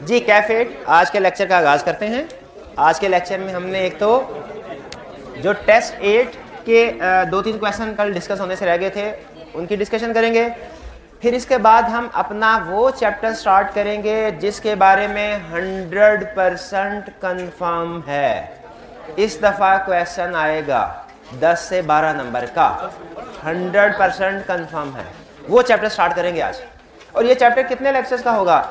जी कैफेट, आज के लेक्चर का आगाज़ करते हैं। आज के लेक्चर में हमने एक तो जो टेस्ट 8 के 2-3 क्वेश्चन कल डिस्कस होने से रह गए थे उनकी डिस्कशन करेंगे। फिर इसके बाद हम अपना वो चैप्टर स्टार्ट करेंगे जिसके बारे में 100% कंफर्म है। इस दफ़ा क्वेश्चन आएगा 10 से 12 नंबर का, 100% कंफर्म है। वो चैप्टर स्टार्ट करेंगे आज। और ये चैप्टर कितने लेक्चर्स का होगा?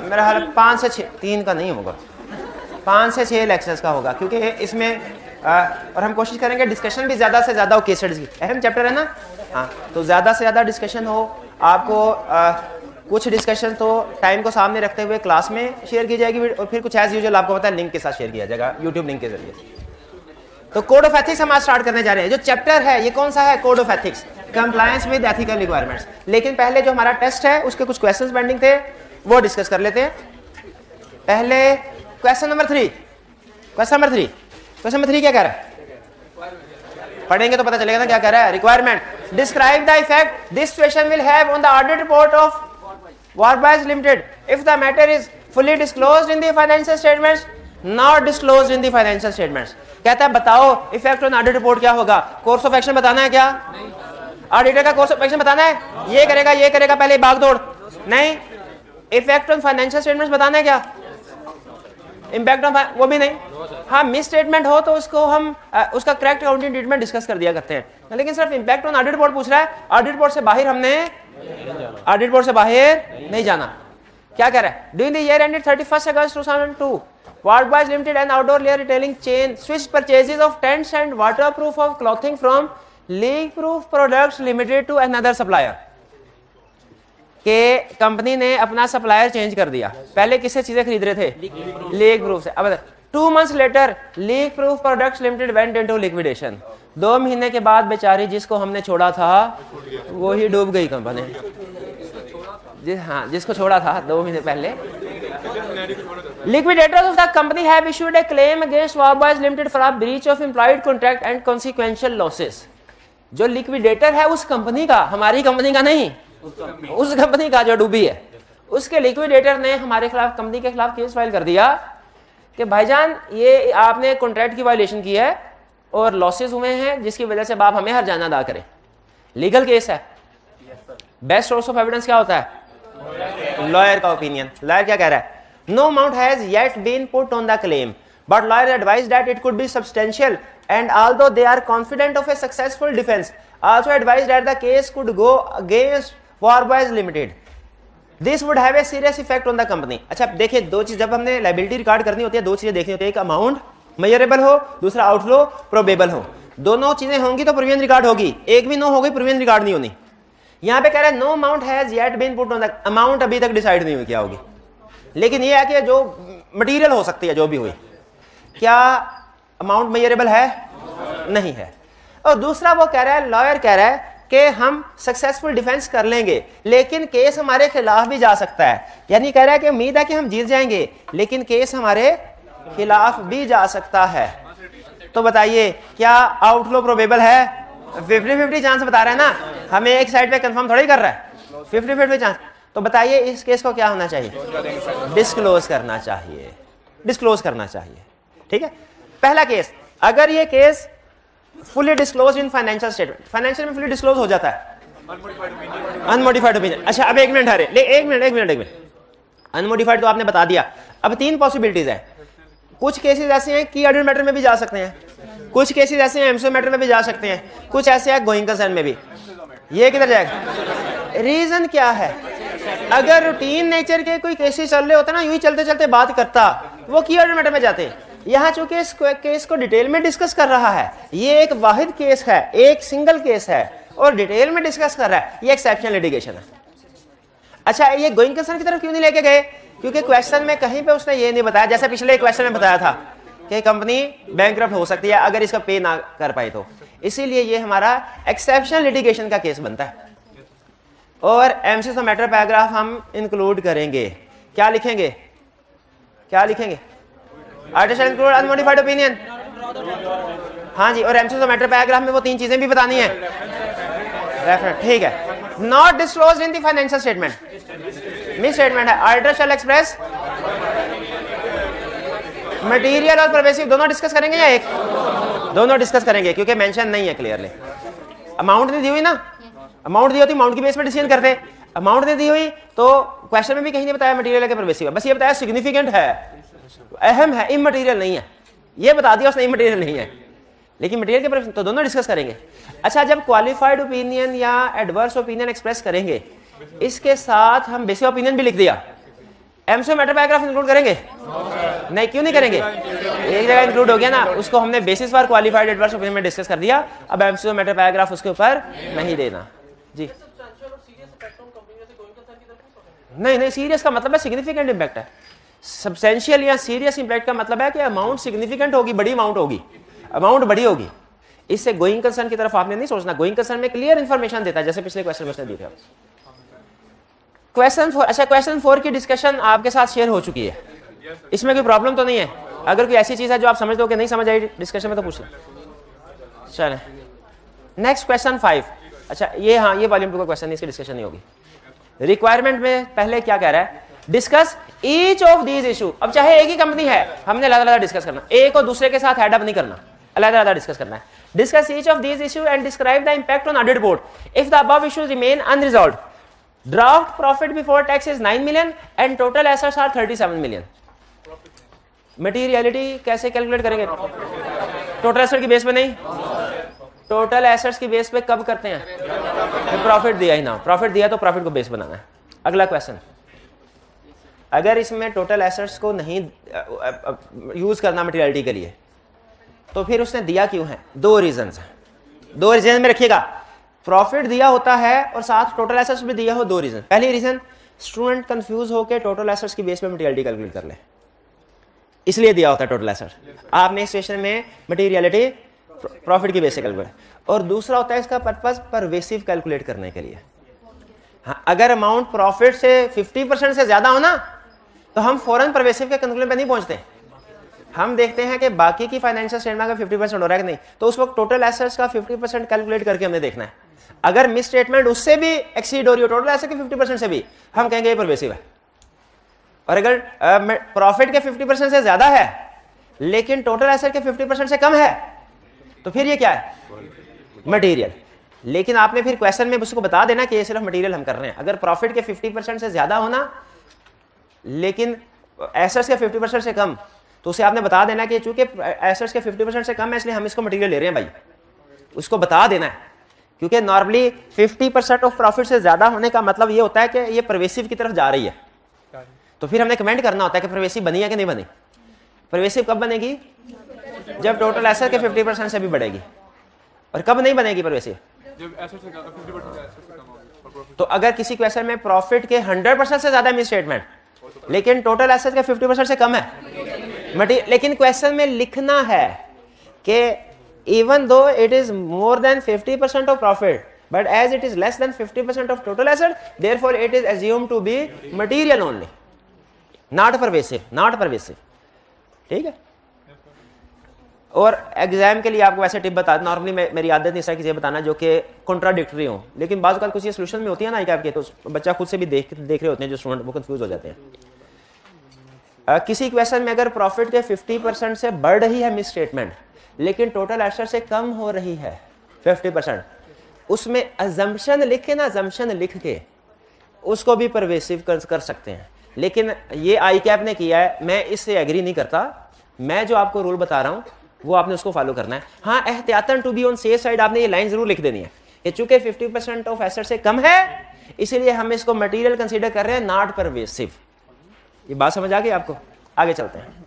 मेरा हाल 5 से 6, 3 का नहीं होगा, 5 से 6 लेक्चर्स का होगा, क्योंकि इसमें और हम कोशिश करेंगे डिस्कशन भी ज़्यादा से ज़्यादा हो। केस स्टडीज़ की अहम चैप्टर है ना, हाँ, तो ज़्यादा से ज़्यादा डिस्कशन हो। आपको कुछ डिस्कशन तो टाइम को सामने रखते हुए क्लास में शेयर की जाएगी और फिर कुछ एज यूजुअल आपको पता है लिंक के साथ शेयर किया जाएगा यूट्यूब लिंक के जरिए। तो कोड ऑफ एथिक्स हम आज स्टार्ट करने जा रहे हैं। जो चैप्टर है ये कौन सा है? Code of ethics, compliance with ethical requirements. लेकिन पहले जो हमारा टेस्ट है उसके कुछ क्वेश्चंस पेंडिंग थे, वो डिस्कस कर लेते हैं। पहले क्वेश्चन नंबर 3 क्या कह रहा है? पढ़ेंगे तो पता चलेगा ना क्या कह रहा है। Requirement, describe the effect this situation will have on the audit report of Warboys limited if the matter is fully disclosed in the financial statements, not disclosed in the financial statements. कहता है बताओ effect on audit report क्या होगा? Course of action बताना है क्या? Auditor का course of action बताना है, ये करेगा पहले भाग दौड़ नहीं। इफेक्ट ऑन फाइनेंशियल स्टेटमेंट्स बताना है क्या? इंपैक्ट ऑन वो भी नहीं। हाँ, मिस स्टेटमेंट हो तो उसको हम उसका करेक्ट अकाउंटिंग ट्रीटमेंट डिस्कस कर दिया करते हैं, लेकिन सिर्फ इंपैक्ट ऑन ऑडिट रिपोर्ट पूछ रहा है। ऑडिट रिपोर्ट से बाहर हमने ऑडिट रिपोर्ट से बाहर नहीं जाना। क्या कह रहा है? During the year ended 31 August 2002 Wardboys Limited and outdoor layer retailing chain switched purchases of tents and waterproof of clothing from leak-proof products limited to another supplier। के कंपनी ने अपना सप्लायर चेंज कर दिया। पहले किससे चीजें खरीद रहे थे? लीक प्रूफ से। अब 2 months later leak proof products limited went into liquidation. 2 महीने के बाद बेचारी जिसको हमने छोड़ा था वो ही डूब गई कंपनी। हाँ, जिसको छोड़ा था 2 महीने पहले। Liquidators of the company have issued a claim against Wardboys Limited for a breach of implied contract and consequential losses। जो लिक्विडेटर है उस कंपनी का, हमारी कंपनी का नहीं, उस कंपनी का जो डूबी है, उसके लिक्विडेटर ने हमारे खिलाफ, कंपनी के खिलाफ केस फाइल कर दिया कि भाईजान ये आपने कॉन्ट्रैक्ट की वायलेशन की है और लॉसेस हुए हैं जिसकी वजह से आप हमें हर्जाना अदा करें। लीगल केस है। बेस्ट सोर्स ऑफ एविडेंस क्या होता है? लॉयर का ओपिनियन। लॉयर क्या कह रहा है? No amount has yet been put on the claim, but lawyers advise that it could be substantial, and although they are confident of a successful defense, also advise that the case could go against Wardboys Limited. This would have a serious effect on the company। अच्छा देखिए, दो चीज जब हमने liability record करनी होती है, दो चीजें देखनी होती है, एक अमाउंट मेजरेबल हो, दूसरा आउटफ्लो प्रोबेबल हो। दोनों चीजें होंगी तो प्रोविजन रिकॉर्ड होगी, एक भी नो होगी प्रोविजन रिकॉर्ड नहीं होनी। यहाँ पे कह रहा है no amount has yet been put on the, amount अभी तक डिसाइड नहीं हुई क्या होगी, लेकिन ये है कि जो मटेरियल हो सकती है जो भी हुई, क्या अमाउंट मेजरेबल है? नहीं है। और दूसरा वो कह रहा है, लॉयर कह रहा है कि हम सक्सेसफुल डिफेंस कर लेंगे लेकिन केस हमारे खिलाफ भी जा सकता है। यानी कह रहा है कि उम्मीद है कि हम जीत जाएंगे लेकिन केस हमारे खिलाफ भी जा सकता है। तो बताइए क्या आउटफ्लो प्रोबेबल है? 50-50 चांस बता रहा है ना, हमें एक साइड पे कंफर्म थोड़ी कर रहा है, 50-50 चांस। तो बताइए इस केस को क्या होना चाहिए? डिस्क्लोज करना चाहिए, डिस्क्लोज करना चाहिए। ठीक है, पहला केस, अगर ये case fully disclose in financial statement, financial में फुली डिस्क्लोज हो जाता है, अनमोडिफाइड ओपिनियन। अच्छा अब एक मिनट, हरे एक मिनट, अनमोडिफाइड तो आपने बता दिया। अब 3 पॉसिबिलिटीज है। कुछ केसेस ऐसे हैं कि ऑडिट मैटर में भी जा सकते हैं, कुछ केसेस ऐसे हैं एमसीओ मैटर में भी जा सकते हैं, कुछ ऐसे हैं गोइंग कंसर्न में भी। ये किधर जाएगा? रीजन क्या है? अगर रूटीन नेचर के कोई केसेस चल रहे होते ना, यूं ही चलते चलते बात करता, वो की ऑडिट मैटर में जाते। यहाँ चूंकि इस केस को डिटेल में डिस्कस कर रहा है, ये एक वाहिद केस है, एक सिंगल केस है और डिटेल में डिस्कस कर रहा है, ये एक्सेप्शनल लिटिगेशन है। अच्छा ये गोइंग कंसर्न की तरफ क्यों नहीं लेके गए? क्योंकि क्वेश्चन में कहीं पे उसने ये नहीं बताया, जैसे पिछले क्वेश्चन में बताया था कि कंपनी बैंकरप्ट हो सकती है अगर इसका पे ना कर पाए तो, इसीलिए ये हमारा एक्सेप्शनल लिटिगेशन का केस बनता है। और एमसीओ मैटर पैराग्राफ हम इंक्लूड करेंगे। क्या लिखेंगे? Artist shall include unmodified opinion. हाँ जी, और एमसीओ मैटर पैराग्राफ में वो 3 चीजें भी बतानी है। रेफरेंस, ठीक है। Not disclosed in the financial statement, miss statement है। ऑडिटर शैल एक्सप्रेस मटेरियल और परवेसिव दोनों डिस्कस करेंगे या एक? दोनों डिस्कस करेंगे क्योंकि मेंशन नहीं है क्लियरली। अमाउंट नहीं दी हुई ना, अमाउंट दी होती अमाउंट की बेस पर डिसीजन करते। अमाउंट नहीं दी हुई तो क्वेश्चन में भी कहीं नहीं बताया मटेरियल है कि परवेसिव है, बस ये बताया सिग्निफिकेंट है, अहम है, इमटेरियल नहीं है, ये बता दिया उसने इमटेरियल नहीं है। लेकिन मटेरियल के तो दोनों डिस्कस करेंगे। अच्छा, जब क्वालिफाइड ओपिनियन या एडवर्स ओपिनियन एक्सप्रेस करेंगे, इसके साथ हम बेसिक ओपिनियन भी लिख दिया, एमसीक्यू मैटर पैराग्राफ इंक्लूड करेंगे? नहीं, क्यों नहीं करेंगे? एक जगह इंक्लूड हो गया ना, उसको हमने basis for qualified adverse opinion में डिस्कस कर दिया। अब एमसीक्यू मैटर पैराग्राफ उसके ऊपर नहीं देना जी। नहीं, सीरियस का मतलब है सिग्निफिकेंट इंपैक्ट है। सब्सटेंशियल या सीरियस इंपैक्ट का मतलब है कि अमाउंट सिग्निफिकेंट होगी, बड़ी अमाउंट होगी, अमाउंट बड़ी होगी। इससे गोइंग कंसर्न की तरफ आपने नहीं सोचना। गोइंग कंसर्न में क्लियर इंफॉर्मेशन देता है, जैसे पिछले क्वेश्चन में उसने दी थी। क्वेश्चन 4, अच्छा क्वेश्चन 4 की डिस्कशन आपके साथ शेयर हो चुकी है, इसमें कोई प्रॉब्लम तो नहीं है? अगर कोई ऐसी चीज है जो आप समझ दो कि नहीं समझ आई डिस्कशन में तो पूछ लें। चलें नेक्स्ट क्वेश्चन 5। अच्छा ये, हाँ ये वॉल्यूम 2 का क्वेश्चन, इसकी डिस्कशन नहीं होगी। रिक्वायरमेंट में पहले क्या कह रहा है? Discuss each of these issue. अब चाहे एक ही कंपनी है, हमने अलग-अलग डिस्कस करना, एक और दूसरे के साथ हेड अप नहीं करना, अलग-अलग डिस्कस करना है। Discuss each of these issue and describe the impact on audit board if the above issues remain unresolved. Draft profit before tax is 9 million and total assets are 37 million. Materiality कैसे calculate करेंगे? Total asset की base पे नहीं, total assets की base पे कब करते हैं? तो प्रॉफिट दिया ही ना, प्रॉफिट दिया तो प्रॉफिट को बेस बनाना है। अगला क्वेश्चन, अगर इसमें टोटल एसेट्स को नहीं यूज करना मटीरियलिटी के लिए तो फिर उसने दिया क्यों है? दो रीजन में रखिएगा। प्रॉफिट दिया होता है और साथ टोटल एसेट्स भी दिया हो, दो रीजन। पहली रीजन, स्टूडेंट कंफ्यूज होकर टोटल एसेट्स की बेस पे मटीरियलिटी कैलकुलेट कर ले, इसलिए दिया होता है टोटल एसेट। आपने इस सेशन में मटीरियलिटी प्रॉफिट की बेस से कैलकुलेट। और दूसरा होता है इसका पर्पस परवेसिव कैलकुलेट करने के लिए। हाँ, अगर अमाउंट प्रॉफिट से 50% से ज्यादा हो ना तो हम फौरन परवेसिव के कंक्लूजन पे नहीं पहुंचते। हम देखते हैं कि बाकी की फाइनेंशियल स्टेटमेंट का 50% हो रहा है कि नहीं, तो उस वक्त टोटल एसेट्स का 50% कैलकुलेट करके हमने देखना है। अगर मिस स्टेटमेंट उससे भी एक्सीड हो रही हो टोटल एसेट के 50% से भी, हम कहेंगे ये परवेसिव है। और अगर प्रॉफिट के 50% से ज्यादा है लेकिन टोटल एसेट के 50% से कम है तो फिर ये क्या है? मटेरियल। लेकिन आपने फिर क्वेश्चन में उसको बता देना कि ये सिर्फ मटेरियल हम कर रहे हैं। अगर प्रॉफिट के 50% से ज्यादा होना लेकिन एसेट्स के 50% से कम, तो उसे आपने बता देना कि चूंकि एसेट्स के 50% से कम है इसलिए हम इसको मटेरियल ले रहे हैं भाई, उसको बता देना है। क्योंकि नॉर्मली 50% ऑफ प्रॉफिट से ज्यादा होने का मतलब ये होता है कि ये परवेसिव की तरफ जा रही है। तो फिर हमने कमेंट करना होता है कि परवेसिव बनी है कि नहीं बनी। परवेसिव कब बनेगी? जब टोटल एसेट के 50% से भी बढ़ेगी। और कब नहीं बनेगी परवेसिव? तो अगर किसी क्वेश्चन में प्रॉफिट के 100% से ज्यादा मिस स्टेटमेंट लेकिन टोटल एसेट के 50% से कम है, लेकिन क्वेश्चन में लिखना है कि even though it is more than 50% of profit but as it is less than 50% of total asset therefore it is assumed to be material only, not pervasive. ठीक है। और एग्जाम के लिए आपको वैसे टिप बता, नॉर्मली मेरी आदत नहीं है चीजें बताना जो कि कॉन्ट्राडिक्टरी हो, लेकिन बाज़ औक़ात कुछ ये सोल्यूशन में होती है ना आई के, तो बच्चा खुद से भी देख रहे होते हैं जो स्टूडेंट, वो कंफ्यूज हो जाते हैं। किसी क्वेश्चन में अगर प्रॉफिट के 50% से बढ़ रही है मिस स्टेटमेंट लेकिन टोटल एसेट से कम हो रही है 50%, उसमें अजम्पशन लिख के ना, अजम्पशन लिख के उसको भी परवेसिव कर सकते हैं। लेकिन ये आई कैप ने किया है, मैं इससे एग्री नहीं करता। मैं जो आपको रूल बता रहा हूं वो आपने उसको फॉलो करना है। हाँ, एहतियातन to be on safe side आपने ये लाइन जरूर लिख देनी है कि चूंकि 50% ऑफ एसेट से कम है इसीलिए हम इसको मटेरियल कंसीडर कर रहे हैं, नॉट परवेसिव। ये बात समझ आ गई आपको? आगे चलते हैं।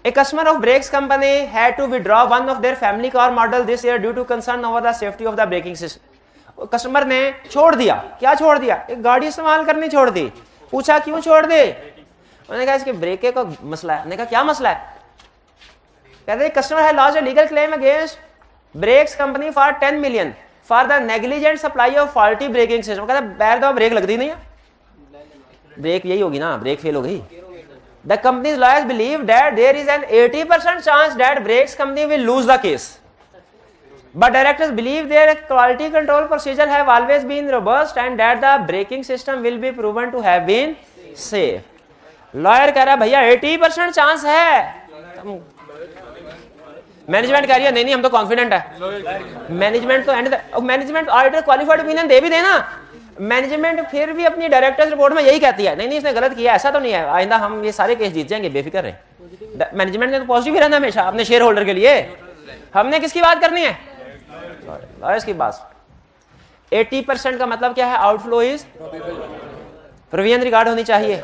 A customer of brakes company had to withdraw one of their family car model this year due to concern over the safety of the braking system। Customer ने छोड़ दिया, क्या छोड़ दिया? एक गाड़ी इस्तेमाल करनी छोड़ दी। पूछा क्यों छोड़ दे? उन्होंने कहा इसके ब्रेक का मसला है। मैंने कहा क्या मसला है? कहते कस्टमर है launch a legal claim against brakes company for 10 million for the negligent supply of faulty braking system. कहता बैर दो, ब्रेक लगती नहीं है, ब्रेक यही होगी ना, ब्रेक फेल हो गई। The company's lawyers believe that there is an 80% chance that brakes company will lose the case, but directors believe their quality control procedure have always been robust and that the braking system will be proven to have been safe। Lawyer कह रहा है भैया 80% chance है, management कह रही है नहीं नहीं हम तो कॉन्फिडेंट है। मैनेजमेंट तो and management auditor qualified opinion दे भी देना, मैनेजमेंट फिर भी अपनी डायरेक्टर्स रिपोर्ट में यही कहती है नहीं नहीं इसने गलत किया, ऐसा तो नहीं है, आइंदा हम ये सारे केस जीत जाएंगे, बेफिक्र रहे। मैनेजमेंट ने तो पॉजिटिव ही रहना हमेशा अपने शेयर होल्डर के लिए। हमने किसकी बात करनी है? लॉयर्स की बात। 80% का मतलब क्या है? आउटफ्लो इज प्रोविजन रिकॉर्ड होनी चाहिए।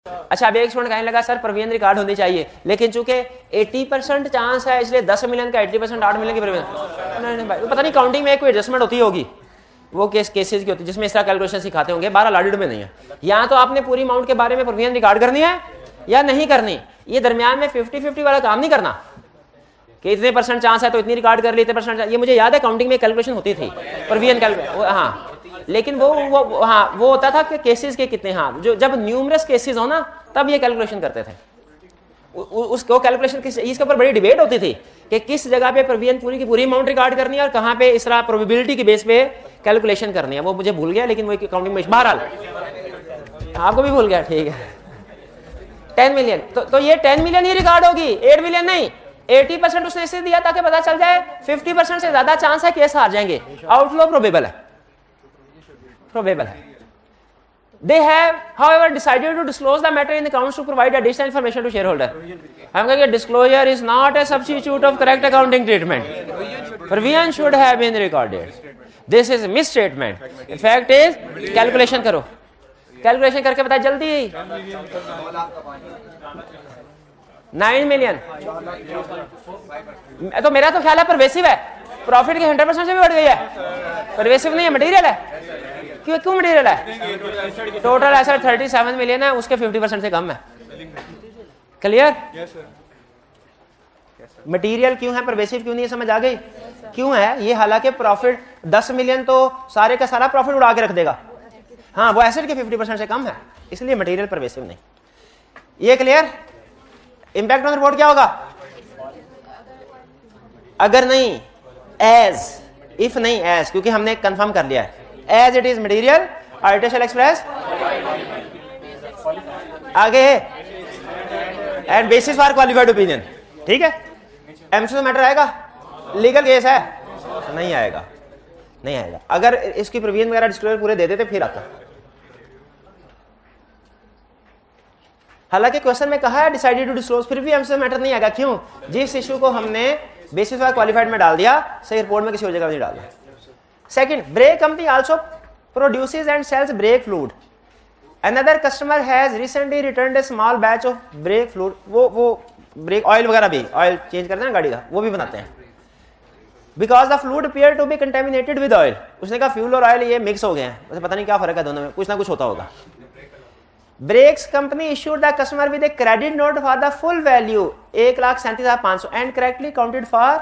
अच्छा अब एक स्टूडेंट कहने लगा सर प्रोविजन रिकॉर्ड होनी चाहिए, लेकिन चूंकि 80% चांस है इसलिए 10 मिलियन का 80% 8 मिलियन की प्रोविजन। नहीं भाई पता नहीं काउंटिंग में कोई एडजस्टमेंट होती होगी, वो केसेस की होती है जिसमें इस तरह कैलकुलेशन सिखाते होंगे, 12 ऑडिट में नहीं है। यहाँ तो आपने पूरी अमाउंट के बारे में प्रोविजन रिकॉर्ड करनी है या नहीं करनी, ये दरमियान में 50-50 वाला काम नहीं करना कि इतने % चांस है तो इतनी रिकॉर्ड कर ली, इतने %। ये मुझे याद है काउंटिंग में कैलकुलेशन होती थी प्रोविजन कैलकुलेशन, हाँ लेकिन वो हाँ वो होता था कि केसेस के कितने, हाँ जो जब न्यूमरस केसेस हो ना तब ये कैलकुलेशन करते थे। उसको कैलकुलेशन इसके ऊपर बड़ी डिबेट होती थी कि किस जगह पे प्रोविजन पूरी की पूरी अमाउंट रिकॉर्ड करनी है और कहाँ पे इस तरह प्रोबेबिलिटी के बेस पे कैलकुलेशन करनी है। वो मुझे भूल गया लेकिन वो काउंटिंग में बहरहाल आपको भी भूल गया, ठीक है। 10 मिलियन तो ये 10 मिलियन ही रिकॉर्ड होगी, 8 मिलियन नहीं। 80% उसने इसलिए दिया ताकि पता चल जाए 50% से ज्यादा चांस है केस हार जाएंगे। आउटफ्लो प्रोबेबल है, प्रोबेबल है। They have, however, decided to disclose the matter in the accounts to provide additional information to shareholder. हम कहेंगे disclosure is not a substitute of correct accounting treatment. Provision should have been recorded. This is misstatement. In fact is calculation करो, calculation करके बताए जल्दी। 9 million तो मेरा तो ख्याल है परवेसिव है, प्रॉफिट के 100% से भी बढ़ गई है, परवेसिव नहीं है, मटेरियल है। क्यों मटेरियल है? टोटल एसेट 37 मिलियन है, उसके 50% से कम है। क्लियर? मटेरियल क्यों है, परवेसिव क्यों नहीं है, समझ आ गई? क्यों है ये? हालांकि प्रॉफिट 10 मिलियन तो सारे का सारा प्रॉफिट उड़ा के रख देगा, हाँ वो एसेट के 50% से कम है, इसलिए मटेरियल परवेसिव नहीं। ये क्लियर? इंपैक्ट ऑन रिपोर्ट क्या होगा? अगर नहीं एज, इफ नहीं एज, क्योंकि हमने कंफर्म कर लिया है as it is material, auditor shall express आगे and basis for qualified opinion. ठीक है, एमसीक्यू मैटर आएगा? लीगल केस है, नहीं आएगा, नहीं आएगा। अगर इसकी प्रोविजन वगैरह डिस्क्लोजर पूरे दे देते फिर आता। हालांकि क्वेश्चन में कहा है डिसाइडेड टू डिस्क्लोज, फिर भी एमसीक्यू मैटर नहीं आएगा। क्यों? जिस इशू को हमने बेसिस फॉर क्वालिफाइड में डाल दिया, सही रिपोर्ट में किसी और जगह नहीं डाला। Second, brake company also produces and sells brake fluid. Another customer has recently returned a small batch of brake fluid. वो brake oil वगैरह भी, ऑयल चेंज करते हैं ना गाड़ी का, वो भी बनाते हैं। Because the fluid appeared to be contaminated with oil. उसने कहा फ्यूल और ऑयल ये मिक्स हो गए हैं, उसे पता नहीं क्या फर्क है दोनों में, कुछ ना कुछ होता होगा। Brakes company issued the customer with a credit note for the full value 1,37,500 and correctly counted for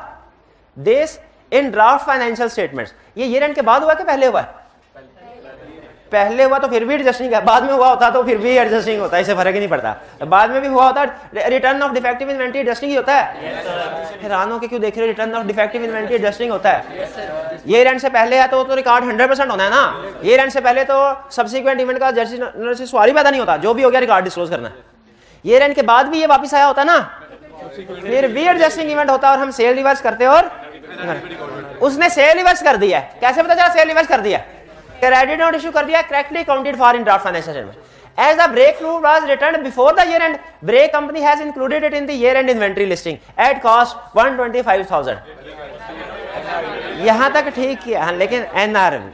this in draft financial statements. ये ईयर एंड के बाद हुआ कि पहले हुआ? पहले हुआ तो फिर भी एडजस्टिंग है, बाद में हुआ होता तो फिर भी एडजस्टिंग होता है, इससे फर्क ही नहीं पड़ता। बाद में भी हुआ होता, return of defective inventory adjusting ही होता है। हैरान हो के क्यों देख रहे हो? Return of defective inventory adjusting होता है। ईयर एंड से पहले है तो रिकॉर्ड 100% होना है ना। ईयर एंड से पहले तो सब्सिक्वेंट इवेंट का जर्सी सवारी पैदा नहीं होता, जो भी हो गया रिकॉर्ड डिस्क्लोज करना है। ईयर एंड के बाद भी ये वापस आया होता ना, फिर भी एडजस्टिंग इवेंट होता और हम सेल रिवर्स करते और उसने सेल रिवर्स कर दिया है। कैसे पता चला सेल रिवर्स कर दिया? क्रेडिट नोट इशू कर दिया, correctly counted for in draft financial statement. As the brake fluid was returned before the year end, brake company has included it in the year end inventory listing at cost 125,000। यहां तक ठीक किया, लेकिन NRV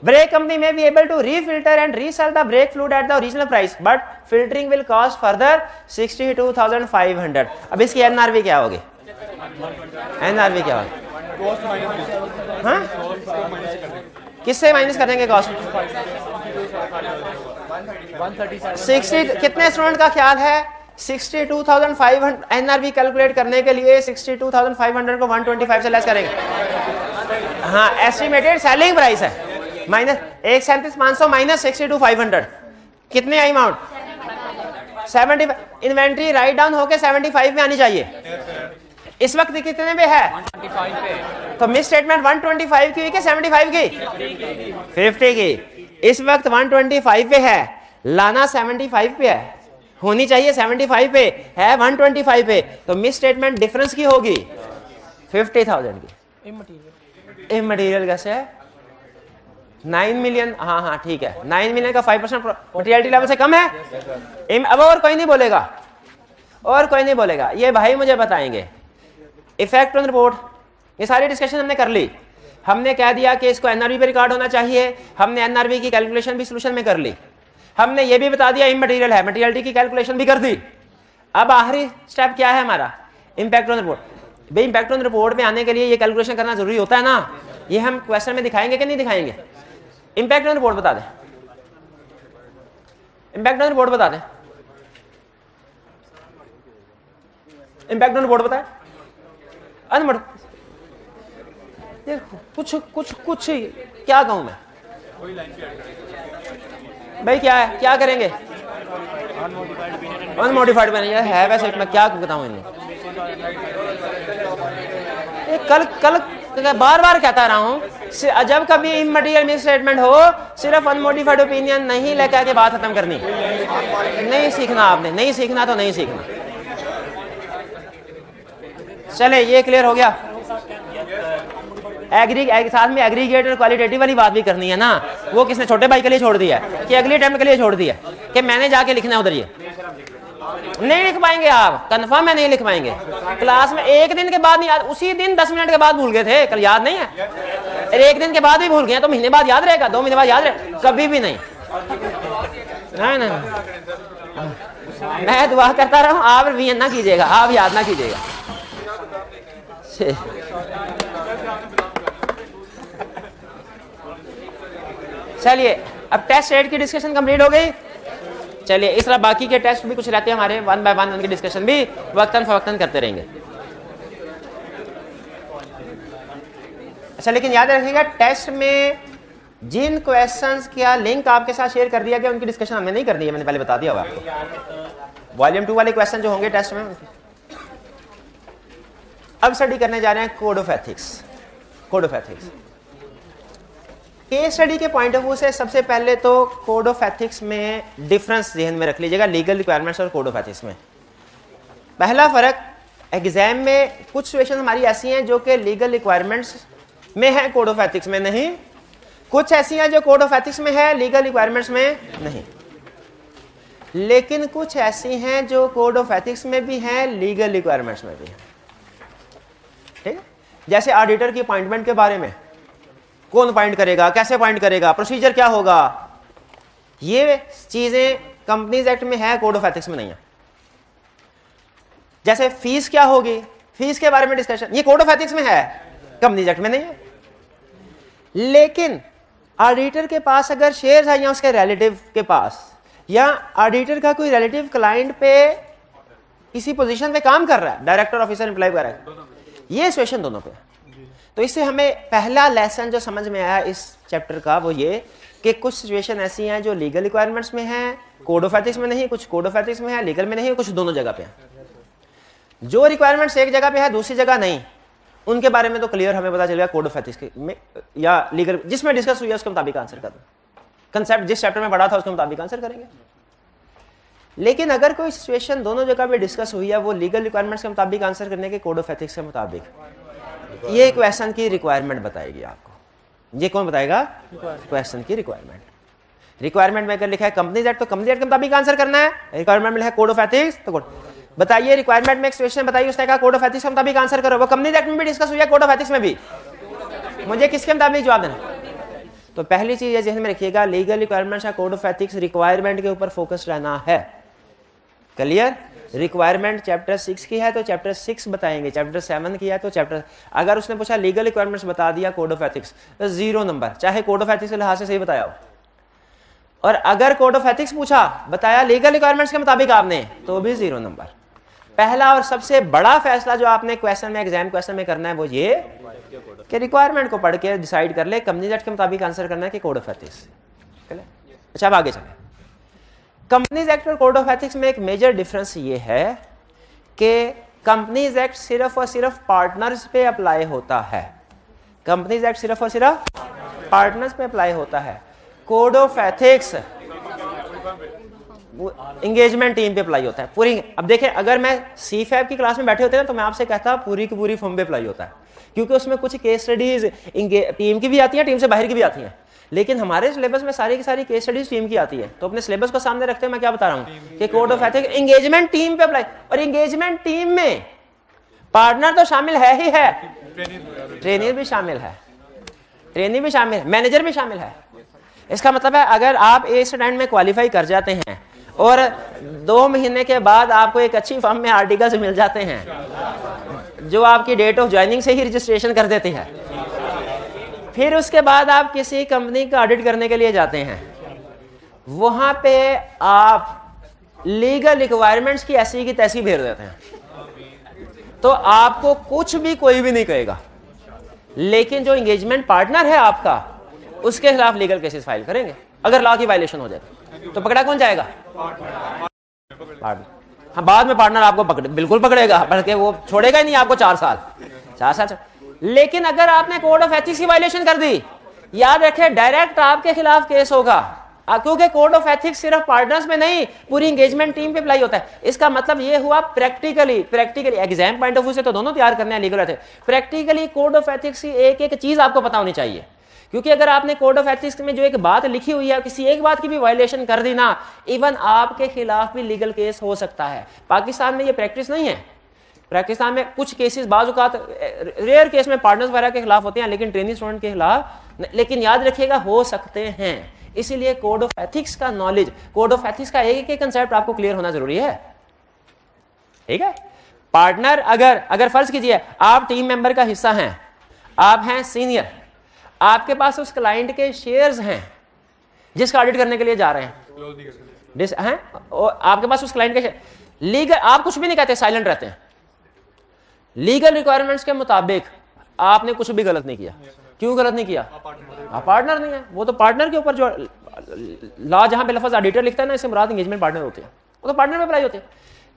brake company में be able to refilter and resell the brake fluid at the original price, but filtering will cost further 62,500। अब इसकी NRV क्या होगी? एनआरवी क्या होगी? हाँ? किससे माइनस करेंगे कॉस्ट? 60 कितने स्टूडेंट का ख्याल है? 62,500 एनआरवी कैलकुलेट करने के लिए 62,500 को 125 से लेस करेंगे। हाँ, एस्टिमेटेड सेलिंग प्राइस है माइनस 137,500 माइनस 62,500 कितने आई अमाउंट? 75। इन्वेंट्री राइट डाउन होके 75 में आनी चाहिए। इस वक्त कितने पे है? 125 पे। तो मिस स्टेटमेंट 125 की हुई कि 75 की? 50 की। इस वक्त 125 पे है, लाना 75 पे है। होनी चाहिए 75 पे, है 125 पे, तो मिस स्टेटमेंट डिफरेंस की होगी 50,000 की। इमटेरियल कैसे है 9 मिलियन, हाँ हाँ ठीक है, 9 मिलियन का 5% मटेरियलिटी लेवल से कम है। अब और कोई नहीं बोलेगा, और कोई नहीं बोलेगा, ये भाई मुझे बताएंगे। इफेक्ट ऑन रिपोर्ट, ये सारी डिस्कशन हमने कर ली। हमने कह दिया कि इसको एनआरवी पे रिकॉर्ड होना चाहिए, हमने एनआरवी की कैलकुलेशन भी सोल्यूशन में कर ली, हमने ये भी बता दिया इमटेरियल है, मटेरियलिटी की कैलकुलेशन भी कर दी। अब आखिरी स्टेप क्या है हमारा, इम्पैक्ट ऑन रिपोर्ट। भाई इम्पैक्ट ऑन रिपोर्ट में आने के लिए ये कैलकुलेशन करना जरूरी होता है ना, ये हम क्वेश्चन में दिखाएंगे कि नहीं दिखाएंगे। इम्पैक्ट ऑन रिपोर्ट बता दें, इम्पैक्ट ऑन रिपोर्ट बता दें, इम्पैक्ट ऑन रिपोर्ट बताए अनमट। कुछ कुछ कुछ क्या कहूं मैं भाई, क्या है, क्या करेंगे अनमोडिफाइड में है, वैसे मैं क्या बताऊं इन्हें, कल कल बार बार कहता रहा हूं, जब कभी इमटेरियल मिस स्टेटमेंट हो सिर्फ अनमोडिफाइड ओपिनियन नहीं लेकर के बात खत्म करनी, नहीं सीखना आपने, नहीं सीखना तो नहीं सीखना। चले ये क्लियर हो गया। साथ में एग्रीगेट और क्वालिटेटिव वाली बात भी करनी है ना, वो किसने छोटे भाई के लिए छोड़ दिया कि अगले अटेम्प्ट के लिए छोड़ दिया कि मैंने जाके लिखना है उधर, ये नहीं लिख पाएंगे आप, कंफर्म है नहीं लिख पाएंगे। क्लास में एक दिन के बाद नहीं याद, उसी दिन 10 मिनट के बाद भूल गए थे, कल याद नहीं है, एक दिन के बाद भी भूल गए तो महीने बाद याद रहेगा, 2 महीने बाद याद रहेगा, कभी भी नहीं। नहीं मैं दुआ करता रहा हूं, आप रिवीजन ना कीजिएगा, आप याद ना कीजिएगा। चलिए अब टेस्ट 8 की डिस्कशन कंप्लीट हो गई। चलिए इस तरह बाकी के टेस्ट भी कुछ रहते हैं हमारे, 1 बाय 1 उनकी डिस्कशन भी वक्तन फवक्तन करते रहेंगे। अच्छा लेकिन याद रखिएगा टेस्ट में जिन क्वेश्चंस का लिंक आपके साथ शेयर कर दिया गया उनकी डिस्कशन हमने नहीं करनी है, मैंने पहले बता दिया हुआ आपको। वॉल्यूम 2 वाले क्वेश्चन जो होंगे टेस्ट में। अब स्टडी करने जा रहे हैं code of ethics. Code of ethics case study के पॉइंट ऑफ व्यू से सबसे पहले तो कोड ऑफ एथिक्स में डिफरेंस ध्यान में रख लीजिएगा, लीगल रिक्वायरमेंट्स और कोड ऑफ एथिक्स में। पहला फर्क, एग्जाम में कुछ सिचुएशन हमारी ऐसी हैं जो कि लीगल रिक्वायरमेंट्स में है, कोड ऑफ एथिक्स में नहीं। कुछ ऐसी हैं जो कोड ऑफ एथिक्स में है, लीगल रिक्वायरमेंट्स में नहीं। लेकिन कुछ ऐसी हैं जो कोड ऑफ एथिक्स में भी हैं, लीगल रिक्वायरमेंट्स में भी है। ठीक है, जैसे ऑडिटर की अपॉइंटमेंट के बारे में, कौन अपॉइंट करेगा, कैसे अपॉइंट करेगा, प्रोसीजर क्या होगा, ये चीजें कंपनीज एक्ट में है, कोड ऑफ एथिक्स में नहीं है। जैसे फीस क्या होगी, फीस के बारे में डिस्कशन, ये कोड ऑफ एथिक्स में है, कंपनीज एक्ट में नहीं है। लेकिन ऑडिटर के पास अगर शेयर्स है या उसके रिलेटिव के पास, या ऑडिटर का कोई रिलेटिव क्लाइंट पे किसी पोजीशन पे काम कर रहा है, डायरेक्टर ऑफिसर एम्प्लॉय कर रहा है, ये सिचुएशन दोनों पे। तो इससे हमें पहला लेसन जो समझ में आया इस चैप्टर का वो ये कि कुछ सिचुएशन ऐसी हैं जो लीगल रिक्वायरमेंट्स में हैं, कोड ऑफ एथिक्स में नहीं, कुछ कोड ऑफ एथिक्स में है, लीगल में नहीं, कुछ दोनों जगह पे है। जो रिक्वायरमेंट्स एक जगह पे है दूसरी जगह नहीं, उनके बारे में तो क्लियर हमें पता चलेगा कोड ऑफ एथिक्स में या लीगल जिसमें डिस्कस हुई है उसके मुताबिक आंसर कर दो। कंसेप्ट जिस चैप्टर में पढ़ा था उसके मुताबिक आंसर करेंगे। लेकिन अगर कोई सिचुएशन दोनों जगह पे डिस्कस हुई है, वो लीगल रिक्वायरमेंट्स के मुताबिक आंसर करने के, कोड ऑफ एथिक्स के मुताबिक, ये क्वेश्चन की रिक्वायरमेंट बताएगी आपको। ये कौन बताएगा? क्वेश्चन की रिक्वायरमेंट। रिक्वायरमेंट में अगर लिखा है कंपनीज एक्ट तो कंपनी एक्ट के मुताबिक आंसर करना है, रिक्वायरमेंट में लिखा है कोड ऑफ एथिक्स तो कोड। बताइए रिक्वायरमेंट में एक सिचुएशन बताइए, उसने कहा कोड ऑफ एथिक्स के मुताबिक आंसर करो, वो कंपनीज एक्ट में भी डिस्कस हुई है, कोड ऑफ एथिक्स में भी, मुझे किसके मुताबिक जवाब देना? तो पहली चीज ये ध्यान में रखिएगा, लीगल रिक्वायरमेंट्स या कोड ऑफ एथिक्स रिक्वायरमेंट के ऊपर फोकस रहना है। क्लियर? रिक्वायरमेंट चैप्टर 6 की है तो चैप्टर 6 बताएंगे, चैप्टर 7 की है तो चैप्टर, अगर उसने पूछा लीगल रिक्वायरमेंट्स बता दिया कोड ऑफ एथिक्स तो 0 नंबर, चाहे कोड ऑफ एथिक्स के लिहाज से सही बताया हो। और अगर कोड ऑफ एथिक्स पूछा, बताया लीगल रिक्वायरमेंट्स के मुताबिक आपने, तो भी 0 नंबर। पहला और सबसे बड़ा फैसला जो आपने क्वेश्चन में, एग्जाम क्वेश्चन में करना है वो ये कि रिक्वायरमेंट को पढ़ के डिसाइड कर ले कंपनीज एक्ट के मुताबिक आंसर करना है कि कोड ऑफ एथिक्स। अच्छा अब आगे चले। कंपनीज एक्ट और कोड ऑफ एथिक्स में एक मेजर डिफरेंस ये है कि कंपनीज एक्ट सिर्फ और सिर्फ पार्टनर्स पे अप्लाई होता है। कंपनीज एक्ट सिर्फ और सिर्फ पार्टनर्स पे अप्लाई होता है। Code of ethics engagement team पे अप्लाई होता है पूरी। अब देखें, अगर मैं CFAB की क्लास में बैठे होते हैं तो मैं आपसे कहता पूरी की पूरी फर्म पे अप्लाई होता है, क्योंकि उसमें कुछ केस स्टडीज टीम की भी आती हैं, टीम से बाहर की भी आती हैं। लेकिन हमारे सिलेबस में सारी की सारी केस स्टडीज टीम की आती है। तो अपने सिलेबस को सामने रखते हुए मैं क्या बता रहा हूँ कि code of ethics engagement team पे अप्लाई। और एंगेजमेंट टीम में पार्टनर तो शामिल है ही है, ट्रेनर भी शामिल है, ट्रेनी भी शामिल है, मैनेजर भी शामिल है। इसका मतलब है अगर आप ए स्टैंड में क्वालिफाई कर जाते हैं और 2 महीने के बाद आपको एक अच्छी फर्म में आर्टिकल्स मिल जाते हैं जो आपकी डेट ऑफ ज्वाइनिंग से ही रजिस्ट्रेशन कर देती है, फिर उसके बाद आप किसी कंपनी का ऑडिट करने के लिए जाते हैं, वहां पे आप लीगल रिक्वायरमेंट्स की ऐसी की तैसी भेज देते हैं, तो आपको कुछ भी कोई भी नहीं कहेगा। लेकिन जो एंगेजमेंट पार्टनर है आपका, उसके खिलाफ लीगल केसेस फाइल करेंगे। अगर लॉ की वायलेशन हो जाए तो पकड़ा कौन जाएगा? पार्टनर। हाँ, बाद में पार्टनर आपको बिल्कुल पकड़ेगा, बल्कि वो छोड़ेगा ही नहीं आपको 4 साल। लेकिन अगर आपने कोड ऑफ एथिक्स की वायलेशन कर दी, याद रखें डायरेक्ट आपके खिलाफ केस होगा, क्योंकि कोड ऑफ एथिक्स सिर्फ पार्टनर्स में नहीं, पूरी एंगेजमेंट टीम पे अप्लाई होता है। इसका मतलब ये हुआ practically exam point of view से तो दोनों तैयार करने हैं legal ethics, practically code of ethics की एक एक चीज आपको पता होनी चाहिए। क्योंकि अगर आपने कोड ऑफ एथिक्स में जो एक बात लिखी हुई है, किसी एक बात की भी वायलेशन कर दी ना, इवन आपके खिलाफ भी लीगल केस हो सकता है। पाकिस्तान में ये प्रैक्टिस नहीं है। पाकिस्तान में कुछ केसेस बाजुकात रेयर केस में पार्टनर्स वगैरह के खिलाफ होते हैं, लेकिन ट्रेनिंग स्टूडेंट के खिलाफ, लेकिन याद रखिएगा हो सकते हैं। इसीलिए कोड ऑफ एथिक्स का नॉलेज, कोड ऑफ एथिक्स का एक एक कंसेप्ट आपको क्लियर होना जरूरी है। ठीक है, पार्टनर अगर फर्ज कीजिए आप टीम मेंबर का हिस्सा हैं, आप हैं सीनियर, आपके पास उस क्लाइंट के शेयर्स हैं जिसका ऑडिट करने के लिए जा रहे हैं, और आपके पास उस क्लाइंट के लीगल, आप कुछ भी नहीं कहते, साइलेंट रहते हैं। लीगल रिक्वायरमेंट्स के मुताबिक आपने कुछ भी गलत नहीं किया। क्यों गलत नहीं किया? आप पार्टनर नहीं है। वो तो पार्टनर के ऊपर जो लॉ जहां पे लफ्ज ऑडिटर लिखता है ना, इससे मुराद एंगेजमेंट पार्टनर होते हैं, वो तो पार्टनर में अप्लाई होते हैं।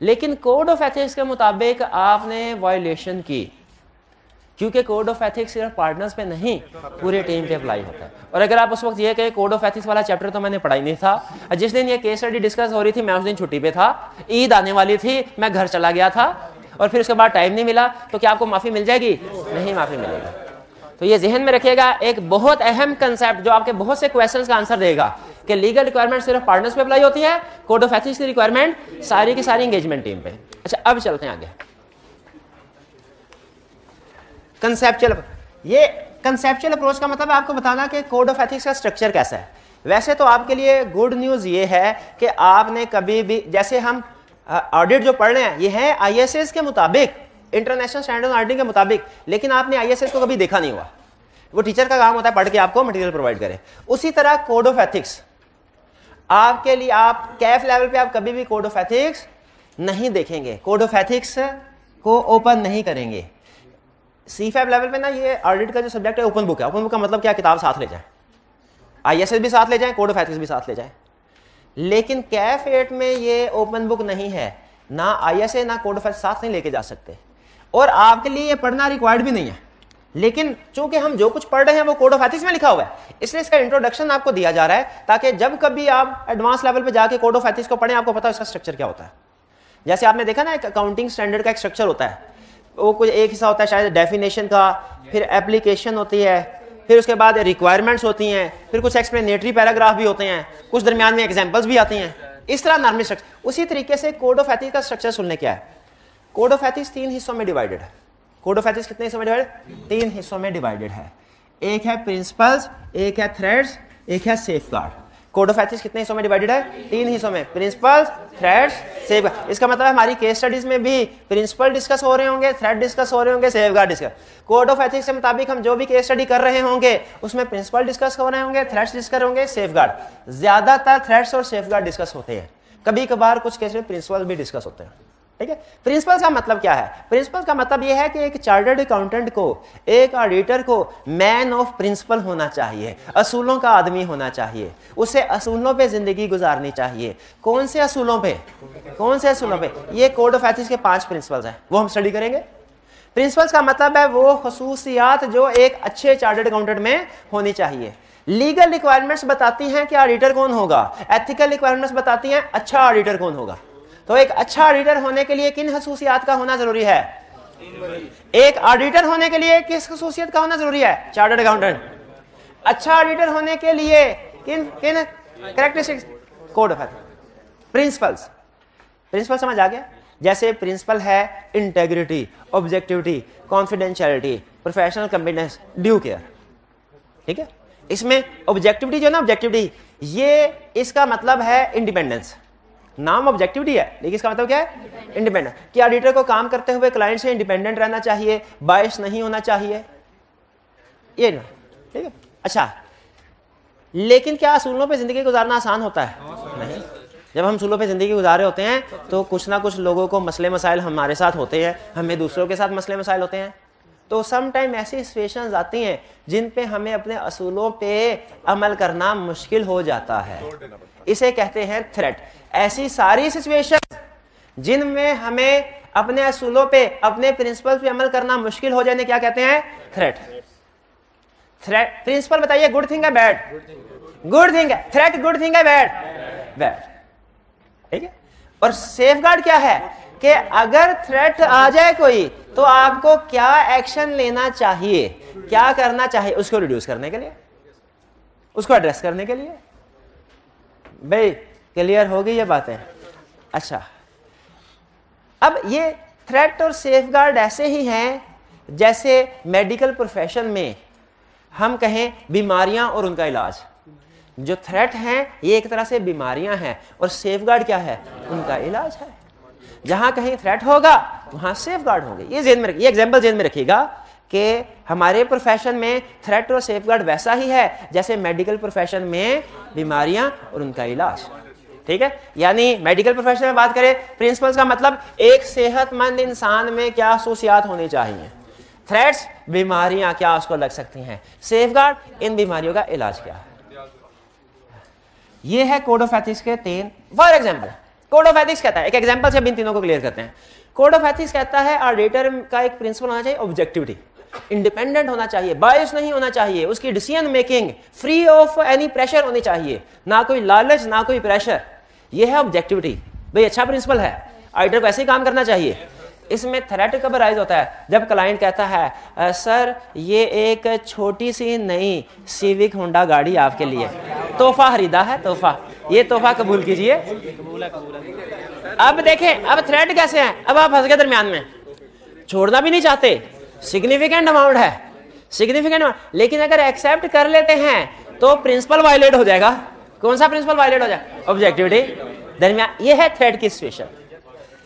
लेकिन कोड ऑफ एथिक्स के मुताबिक आपने वायलेशन की, क्योंकि कोड ऑफ एथिक्स सिर्फ पार्टनर्स पे नहीं, पूरे टीम पे अप्लाई होता है। और अगर आप उस वक्त ये कहे कोड ऑफ एथिक्स वाला चैप्टर तो मैंने पढ़ा ही नहीं था, जिस दिन ये केस स्टडी डिस्कस हो रही थी मैं उस दिन छुट्टी पे था, ईद आने वाली थी, मैं घर चला गया था, और फिर उसके बाद टाइम नहीं मिला, तो क्या आपको माफी मिल जाएगी? नहीं माफी मिलेगी। तो ये जहन में रखिएगा, एक बहुत अहम कंसेप्ट जो आपके बहुत से क्वेश्चंस का आंसर देगा कि लीगल रिक्वायरमेंट सिर्फ पार्टनर्स पे अप्लाई होती है, कोड ऑफ एथिक्स की रिक्वायरमेंट सारी की सारी एंगेजमेंट टीम पे। अच्छा, अब चलते हैं आगे। कंसेप्चुअल, ये कंसेप्चुअल अप्रोच का मतलब है आपको बताना कि कोड ऑफ एथिक्स का स्ट्रक्चर कैसा है। वैसे तो आपके लिए गुड न्यूज ये है कि आपने कभी भी, जैसे हम ऑडिट जो पढ़ रहे हैं ये है ISS के मुताबिक, इंटरनेशनल स्टैंडर्ड ऑडिटिंग के मुताबिक, लेकिन आपने ISS को कभी देखा नहीं हुआ। वो टीचर का काम होता है पढ़ के आपको मटेरियल प्रोवाइड करे। उसी तरह कोड ऑफ एथिक्स आपके लिए, आप कैफ लेवल पे आप कभी भी कोड ऑफ एथिक्स नहीं देखेंगे, कोड ऑफ एथिक्स को ओपन नहीं करेंगे। CFAB लेवल पे ना ये ऑडिट का जो सब्जेक्ट है ओपन बुक है। ओपन बुक का मतलब क्या? किताब साथ ले जाए, ISS भी साथ ले जाए, कोड ऑफ एथिक्स भी साथ ले जाए। लेकिन कैफ 8 में ये ओपन बुक नहीं है, ना ISA ना कोड ऑफ एथिक्स साथ नहीं लेके जा सकते, और आपके लिए ये पढ़ना रिक्वायर्ड भी नहीं है। लेकिन चूंकि हम जो कुछ पढ़ रहे हैं वो कोड ऑफ एथिक्स में लिखा हुआ है, इसलिए इसका इंट्रोडक्शन आपको दिया जा रहा है, ताकि जब कभी आप एडवांस लेवल पे जाके कोड ऑफ एथिक्स को पढ़ें, आपको पता है इसका स्ट्रक्चर क्या होता है। जैसे आपने देखा ना, एक अकाउंटिंग स्टैंडर्ड का एक स्ट्रक्चर होता है, वो कुछ एक हिस्सा होता है शायद डेफिनेशन का, फिर एप्लीकेशन होती है, फिर उसके बाद रिक्वायरमेंट्स होती हैं, फिर कुछ एक्सप्लेनेटरी पैराग्राफ भी होते हैं, कुछ दरमियान में एग्जांपल्स भी आती हैं। इस तरह नॉर्मल स्ट्रक्चर। उसी तरीके से कोड ऑफ एथिक्स का स्ट्रक्चर सुनने क्या है। कोड ऑफ एथिक्स 3 हिस्सों में डिवाइडेड है। कोड ऑफ एथिक्स कितने हिस्सों में डिवाइडेड? 3 हिस्सों में डिवाइडेड है। एक है प्रिंसिपल्स, एक है थ्रेड्स, एक है सेफगार्ड। कोड ऑफ एथिक्स कितने हिस्सों में डिवाइडेड है? 3 हिस्सों में, प्रिंसिपल्स, थ्रेड्स, सेफगार्ड। इसका मतलब है हमारी केस स्टडीज में भी प्रिंसिपल डिस्कस हो रहे होंगे, थ्रेड डिस्कस हो रहे होंगे, safeguard discuss. Code of ethics के मुताबिक हम जो भी केस स्टडी कर रहे होंगे उसमें प्रिंसिपल डिस्कस हो रहे होंगे, थ्रेड्स डिस्कस होंगे, सेफगार्ड। ज्यादातर थ्रेड्स और सेफगार्ड डिस्कस होते हैं, कभी कभार कुछ केस में प्रिंसिपल भी डिस्कस होते हैं। ठीक है, प्रिंसिपल का मतलब क्या है? प्रिंसिपल का मतलब यह है कि एक चार्टर्ड अकाउंटेंट को, एक ऑडिटर को मैन ऑफ प्रिंसिपल होना चाहिए, असूलों का आदमी होना चाहिए, उसे असूलों पे जिंदगी गुजारनी चाहिए। कौन से असूलों पे? कौन से असूलों पे? ये कोड ऑफ एथिक्स के 5 प्रिंसिपल्स हैं, वो हम स्टडी करेंगे। प्रिंसिपल्स का मतलब है वो खसूसियात जो एक अच्छे चार्टर्ड अकाउंटेंट में होनी चाहिए। लीगल रिक्वायरमेंट्स बताती हैं कि ऑडिटर कौन होगा, एथिकल रिक्वायरमेंट्स बताती हैं अच्छा ऑडिटर कौन होगा। तो एक अच्छा ऑडिटर होने के लिए किन खसूसियात का होना जरूरी है? एक ऑडिटर होने के लिए किस खसूसियत का होना जरूरी है? Chartered accountant. अच्छा ऑडिटर होने के लिए किन किन characteristics? Code of ethics, principles. Principle समझ आ गया? जैसे प्रिंसिपल है integrity, objectivity, confidentiality, professional competence, due care. ठीक है, इसमें ऑब्जेक्टिविटी जो ना, ऑब्जेक्टिविटी ये इसका मतलब है इंडिपेंडेंस। नाम ऑब्जेक्टिविटी है लेकिन इसका मतलब क्या है? इंडिपेंडेंट। कि ऑडिटर को काम करते हुए क्लाइंट से इंडिपेंडेंट रहना चाहिए, बायस नहीं होना चाहिए, ये ना। ठीक है, अच्छा लेकिन क्या असूलों पे जिंदगी गुजारना आसान होता है? नहीं। जब हम असूलों पे जिंदगी गुजारे होते हैं तो कुछ ना कुछ लोगों को मसले मसाइल हमारे साथ होते हैं, हमें दूसरों के साथ मसले मसाइल होते हैं। तो सम टाइम ऐसी सिचुएशंस आती हैं जिन पे हमें अपने असूलों पे अमल करना मुश्किल हो जाता है, इसे कहते हैं थ्रेट। ऐसी सारी सिचुएशंस जिनमें हमें अपने असूलों पे, अपने प्रिंसिपल पे अमल करना मुश्किल हो जाने क्या कहते हैं? थ्रेट। थ्रेट प्रिंसिपल बताइए, गुड थिंग है बैड? गुड थिंग है। थ्रेट गुड थिंग है बैड? बैड। ठीक है, और सेफगार्ड क्या है कि अगर थ्रेट आ जाए कोई तो आपको क्या एक्शन लेना चाहिए, क्या करना चाहिए उसको रिड्यूस करने के लिए, उसको एड्रेस करने के लिए। भाई क्लियर हो गई ये बातें? अच्छा, अब ये थ्रेट और सेफगार्ड ऐसे ही हैं जैसे मेडिकल प्रोफेशन में हम कहें बीमारियां और उनका इलाज। जो थ्रेट हैं ये एक तरह से बीमारियां हैं और सेफगार्ड क्या है? उनका इलाज है। जहां कहीं थ्रेट होगा वहां सेफगार्ड होंगे। ये एग्जांपल जेन में रखिएगा कि हमारे प्रोफेशन में थ्रेट और सेफगार्ड वैसा ही है जैसे मेडिकल प्रोफेशन में बीमारियां और उनका इलाज। ठीक है, यानी मेडिकल प्रोफेशन में बात करें, प्रिंसिपल्स का मतलब एक सेहतमंद इंसान में क्या खसूसियात होनी चाहिए, थ्रेट्स बीमारियां क्या उसको लग सकती हैं, सेफगार्ड इन बीमारियों का इलाज क्या है। ये है कोड ऑफ एथिक्स के 3 for example. Code of ethics कहता है, एक एग्जांपल से अब इन तीनों को क्लियर करते हैं। कोड ऑफ एथिक्स कहता है ऑडिटर का एक प्रिंसिपल होना चाहिए ऑब्जेक्टिविटी, इंडिपेंडेंट होना चाहिए, बायस नहीं होना चाहिए, उसकी decision making free of any pressure होनी चाहिए, ना कोई लालच ना कोई प्रेशर। ये है ऑब्जेक्टिविटी। भाई अच्छा प्रिंसिपल है, ऑडिटर को ऐसे ही काम करना चाहिए। इसमें थ्रेट कब राइज होता है? जब क्लाइंट कहता है सर ये एक छोटी सी नई सिविक होंडा गाड़ी आपके लिए तोहफा खरीदा है, तोहफा, ये तोहफा कबूल कीजिए। अब देखें, अब थ्रेट कैसे है? अब आप फंस गए दरमियान में, छोड़ना भी नहीं चाहते, सिग्निफिकेंट अमाउंट है, सिग्निफिकेंट अमाउंट, लेकिन अगर एक्सेप्ट कर लेते हैं तो प्रिंसिपल वायलेट हो जाएगा। कौन सा प्रिंसिपल वायलेट हो जाएगा? ऑब्जेक्टिविटी। दरमियान ये है थ्रेट की सिचुएशन।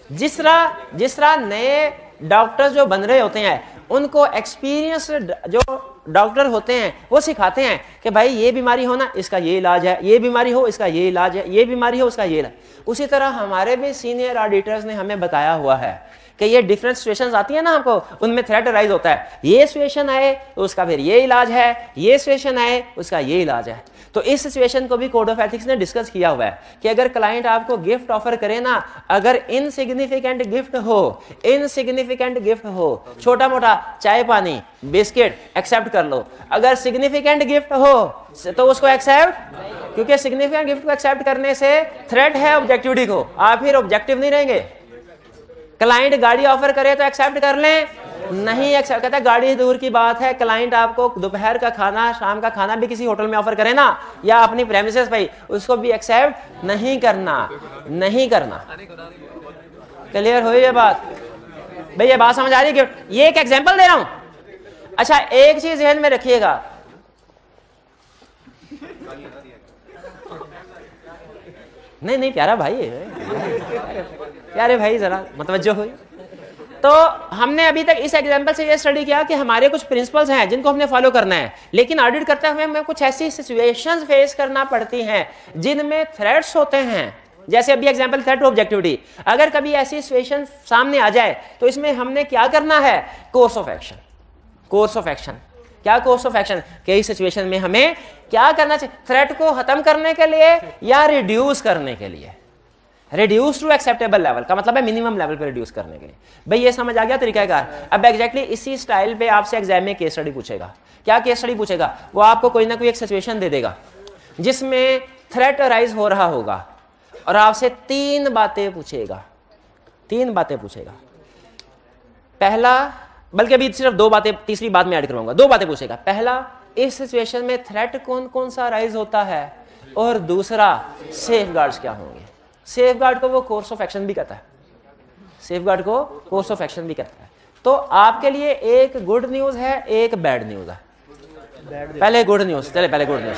जिस तरह नए डॉक्टर जो बन रहे होते हैं उनको एक्सपीरियंस जो डॉक्टर होते हैं वो सिखाते हैं कि भाई ये बीमारी हो ना इसका ये इलाज है, ये बीमारी हो इसका ये इलाज है, ये बीमारी हो उसका ये इलाज। उसी तरह हमारे भी सीनियर ऑडिटर्स ने हमें बताया हुआ है कि ये डिफरेंट सिचुएशंस आती है ना हमको, उनमें थ्रेट राइज होता है। ये सिचुएशन आए तो उसका फिर ये इलाज है, ये सिचुएशन आए उसका ये इलाज है। तो इस सिचुएशन को भी कोड ऑफ एथिक्स ने डिस्कस किया हुआ है कि अगर क्लाइंट आपको गिफ्ट ऑफर करे ना, अगर इनसिग्निफिकेंट गिफ्ट हो, इनसिग्निफिकेंट गिफ्ट हो, छोटा मोटा चाय पानी बिस्किट एक्सेप्ट कर लो, अगर सिग्निफिकेंट गिफ्ट हो तो उसको एक्सेप्ट, क्योंकि सिग्निफिकेंट गिफ्ट को एक्सेप्ट करने से थ्रेट है ऑब्जेक्टिविटी को, आप फिर ऑब्जेक्टिव नहीं रहेंगे। क्लाइंट गाड़ी ऑफर करे तो एक्सेप्ट कर लें, नहीं एक्सेप्ट कहता है गाड़ी दूर की बात है, क्लाइंट आपको दोपहर का खाना शाम का खाना भी किसी होटल में ऑफर करे ना या अपनी प्रेमिसेस पे, उसको भी एक्सेप्ट नहीं करना, नहीं करना। क्लियर हुई ये बात? भाई ये बात समझ आ रही है? ये एक एग्जांपल दे रहा हूं। अच्छा एक चीज ध्यान में रखिएगा, नहीं प्यारा भाई, प्यारे भाई जरा मतवज्जो हुई। तो हमने अभी तक इस एग्जांपल से ये स्टडी किया कि हमारे कुछ प्रिंसिपल्स हैं जिनको हमने फॉलो करना है, लेकिन ऑडिट करते हुए हमें कुछ ऐसी सिचुएशंस फेस करना पड़ती हैं जिनमें थ्रेट्स होते हैं। जैसे अभी एग्जांपल थ्रेट ऑब्जेक्टिविटी, अगर कभी ऐसी सिचुएशन सामने आ जाए तो इसमें हमने क्या करना है? Course of action. Course of action क्या? कोर्स ऑफ एक्शन कई सिचुएशन में हमें क्या करना चाहिए? थ्रेट को खत्म करने के लिए या रिड्यूस करने के लिए? रिड्यूस टू एक्सेप्टेबल लेवल का मतलब है मिनिमम लेवल पे रिड्यूस करने के लिए। भाई ये समझ आ गया तरीकाकार। अब एग्जैक्टली इसी स्टाइल पे आपसे एग्जाम में केस स्टडी पूछेगा। क्या केस स्टडी पूछेगा? वो आपको कोई ना कोई एक सिचुएशन दे देगा जिसमें थ्रेट अराइज हो रहा होगा और आपसे 3 बातें पूछेगा। 3 बातें पूछेगा। पहला, बल्कि अभी सिर्फ 2 बातें, तीसरी बात में ऐड करवाऊंगा। 2 बातें पूछेगा। पहला, इस सिचुएशन में थ्रेट कौन कौन सा अराइज होता है, और दूसरा सेफगार्ड्स क्या होंगे। सेफगार्ड को वो कोर्स ऑफ एक्शन भी कहता है। सेफगार्ड को कोर्स ऑफ एक्शन भी कहता है। तो आपके लिए एक गुड न्यूज है, एक बैड न्यूज है। पहले गुड न्यूज, चले पहले गुड न्यूज।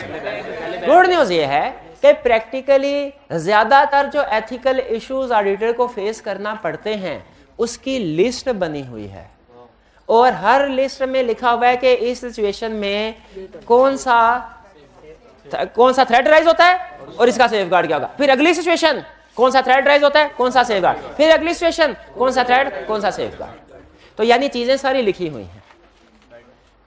गुड न्यूज ये है कि प्रैक्टिकली ज्यादातर जो एथिकल इश्यूज ऑडिटर को फेस करना पड़ते हैं उसकी लिस्ट बनी हुई है, और हर लिस्ट में लिखा हुआ है कि इस सिचुएशन में कौन सा थ्रेट राइज होता है और इसका सेफगार्ड क्या होगा। फिर अगली सिचुएशन कौन सा थ्रेट राइज होता है, कौन सा सेफगार्ड, फिर अगली सिचुएशन कौन सा थ्रेट, कौन सा सेफगार्ड। तो यानी चीजें सारी लिखी हुई हैं।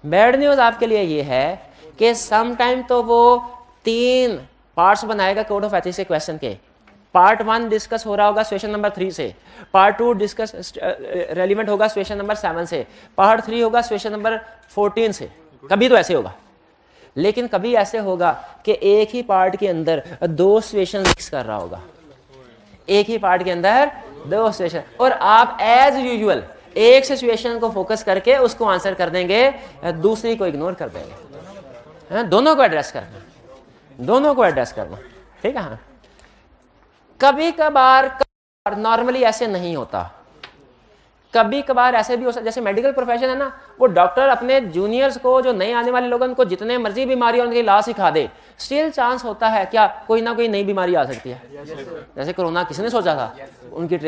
बैड न्यूज आपके लिए ये है कि सम टाइम तो वो 3 पार्ट्स बनाएगा कोड ऑफ एथिक्स के क्वेश्चन के। पार्ट 1 डिस्कस हो रहा होगा सिचुएशन नंबर 3 से, पार्ट 2 डिस्कस रेलिवेंट होगा सिचुएशन नंबर 7 से, पार्ट 3 होगा सिचुएशन नंबर 14 से। कभी तो ऐसे होगा, लेकिन कभी ऐसे होगा कि एक ही पार्ट के अंदर 2 सिचुएशन मिक्स कर रहा होगा। एक ही पार्ट के अंदर 2 सिचुएशन, और आप एज यूजुअल एक सिचुएशन को फोकस करके उसको आंसर कर देंगे, दूसरी को इग्नोर कर देंगे। दोनों को एड्रेस करना, दोनों को एड्रेस करना, ठीक है। हाँ, कभी कभार नॉर्मली ऐसे नहीं होता। कभी कभार ऐसे भी हो सकता, जैसे मेडिकल प्रोफेशन है ना, वो डॉक्टर अपने जूनियर्स को, जो नए आने वाले लोगों को जितने मर्जी बीमारी उनकी ला सिखा दे, स्टिल चांस होता है क्या कोई ना कोई नई बीमारी आ सकती है। जैसे कोरोना किसने सोचा था उनकी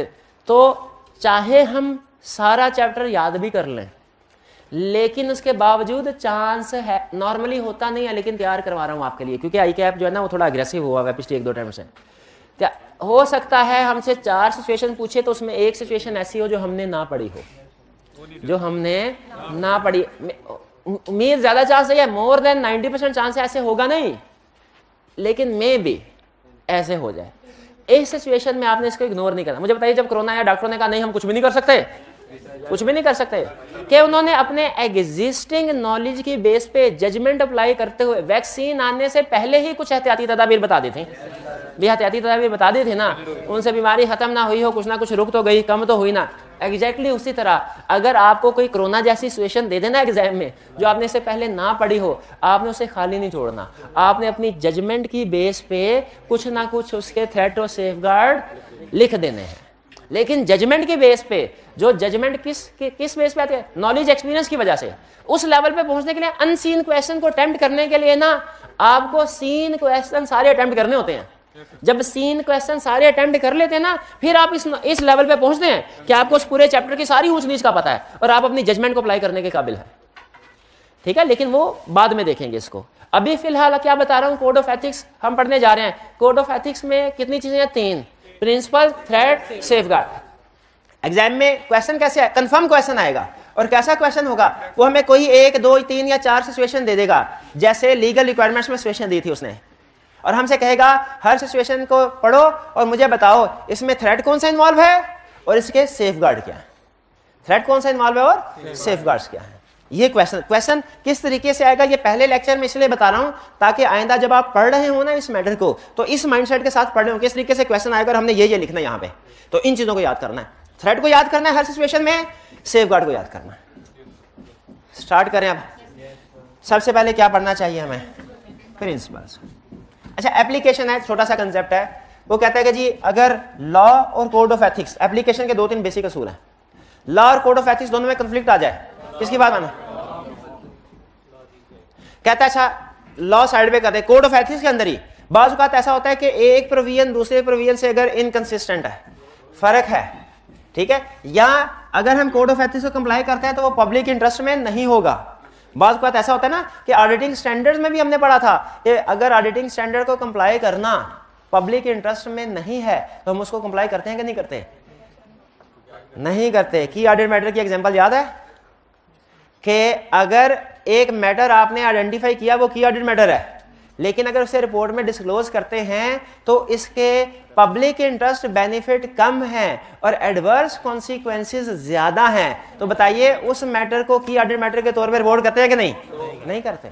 तो चाहे हम सारा चैप्टर याद भी कर लें, लेकिन उसके बावजूद चांस है, नॉर्मली होता नहीं है, लेकिन तैयार करवा रहा हूं आपके लिए, क्योंकि आई कैप जो है ना वो थोड़ा अग्रेसिव हुआ है पिछले 1-2 टाइम से। हो सकता है हमसे 4 सिचुएशन पूछे तो उसमें एक सिचुएशन ऐसी हो जो हमने ना पढ़ी हो, जो हमने ना पढ़ी। उम्मीद ज्यादा चांस है, मोर देन 90% चांस ऐसे होगा नहीं, लेकिन मे भी ऐसे हो जाए। इस सिचुएशन में आपने इसको इग्नोर नहीं करना। मुझे बताइए, जब कोरोना आया डॉक्टरों ने कहा नहीं हम कुछ भी नहीं कर सकते, कुछ भी नहीं कर सकते, कि उन्होंने अपने एग्जिस्टिंग नॉलेज की बेस पे जजमेंट अप्लाई करते हुए वैक्सीन आने से पहले ही कुछ एहतियाती तदाबीर बता दी थी। एहतियाती तदाबीर बता दी थी ना, उनसे बीमारी खत्म ना हुई हो, कुछ ना कुछ रुक तो गई, कम तो हुई ना। एग्जैक्टली उसी तरह अगर आपको कोई कोरोना जैसी सिचुएशन दे देना एग्जाम में जो आपने इससे पहले ना पढ़ी हो, आपने उसे खाली नहीं छोड़ना। आपने अपनी जजमेंट की बेस पे कुछ ना कुछ उसके थ्रेट और सेफगार्ड लिख देने हैं। लेकिन जजमेंट के बेस पे, जो जजमेंट किस बेस पे आते हैं, नॉलेज एक्सपीरियंस की वजह से, उस लेवल पे पहुंचने के लिए अनसीन क्वेश्चन को अटेम्प्ट करने के लिए ना आपको सीन क्वेश्चन सारे अटेम्प्ट करने होते हैं। जब सीन क्वेश्चन सारे अटेम्प्ट कर लेते हैं ना, फिर आप इस लेवल पे पहुंचते हैं कि आपको उस पूरे चैप्टर की सारी ऊंच नीच का पता है और आप अपनी जजमेंट को अप्लाई करने के काबिल है, ठीक है। लेकिन वो बाद में देखेंगे इसको। अभी फिलहाल क्या बता रहा हूं, कोड ऑफ एथिक्स हम पढ़ने जा रहे हैं। कोड ऑफ एथिक्स में कितनी चीजें हैं? 3, प्रिंसिपल, थ्रेट, सेफगार्ड। एग्जाम में क्वेश्चन कैसे है? कंफर्म क्वेश्चन आएगा, और कैसा क्वेश्चन होगा, वो हमें कोई 1, 2, 3 या 4 सिचुएशन दे देगा, जैसे लीगल रिक्वायरमेंट्स में सिचुएशन दी थी उसने, और हमसे कहेगा हर सिचुएशन को पढ़ो और मुझे बताओ इसमें थ्रेट कौन सा इन्वॉल्व है और इसके सेफगार्ड क्या है। थ्रेट कौन सा इन्वॉल्व है और सेफगार्ड्स क्या है। ये क्वेश्चन किस तरीके से आएगा, ये पहले लेक्चर में इसलिए बता रहा हूं ताकि आइंदा जब आप पढ़ रहे हो ना इस मैटर को, तो इस माइंडसेट के साथ पढ़ रहे हो किस तरीके से क्वेश्चन आएगा और हमने ये लिखना है यहाँ पे। तो इन चीजों को याद करना है, थ्रेट को याद करना है हर सिचुएशन में, सेफगार्ड को याद करना है। स्टार्ट करें अब। सबसे पहले क्या पढ़ना चाहिए हमें? प्रिंसिपल्स। अच्छा, एप्लीकेशन है, छोटा सा कंसेप्ट है। वो कहता है कि जी अगर लॉ और कोड ऑफ एथिक्स, एप्लीकेशन के 2-3 बेसिक असूल हैं, लॉ और कोड ऑफ एथिक्स दोनों में कंफ्लिक्ट आ जाए, किसकी बात आना? कहता है अच्छा लॉ साइड पे करते हैं, कोड ऑफ एथिक्स के अंदर ही बाज़ औक़ात ऐसा होता है कि एक प्रोविजन दूसरे प्रोविजन से अगर इनकंसिस्टेंट है, फर्क है, ठीक है, या अगर हम कोड ऑफ एथिक्स को कंप्लाई करते हैं तो वो पब्लिक इंटरेस्ट में नहीं होगा। बाज़ औक़ात ऐसा होता है ना कि ऑडिटिंग स्टैंडर्ड्स में भी हमने पढ़ा था कि अगर ऑडिटिंग स्टैंडर्ड को कंप्लाई करना पब्लिक इंटरेस्ट में नहीं है तो हम उसको कंप्लाई करते हैं कि नहीं करते? नहीं करते। की ऑडिट मैटर की एग्जांपल याद है कि अगर एक मैटर आपने आइडेंटिफाई किया वो की ऑडिट मैटर है, लेकिन अगर उसे रिपोर्ट में डिस्क्लोज करते हैं तो इसके पब्लिक इंटरेस्ट बेनिफिट कम है और एडवर्स कॉन्सिक्वेंसेस ज्यादा हैं, तो बताइए उस मैटर को की ऑडिट मैटर के तौर पर रिपोर्ट करते हैं कि नहीं? नहीं करते।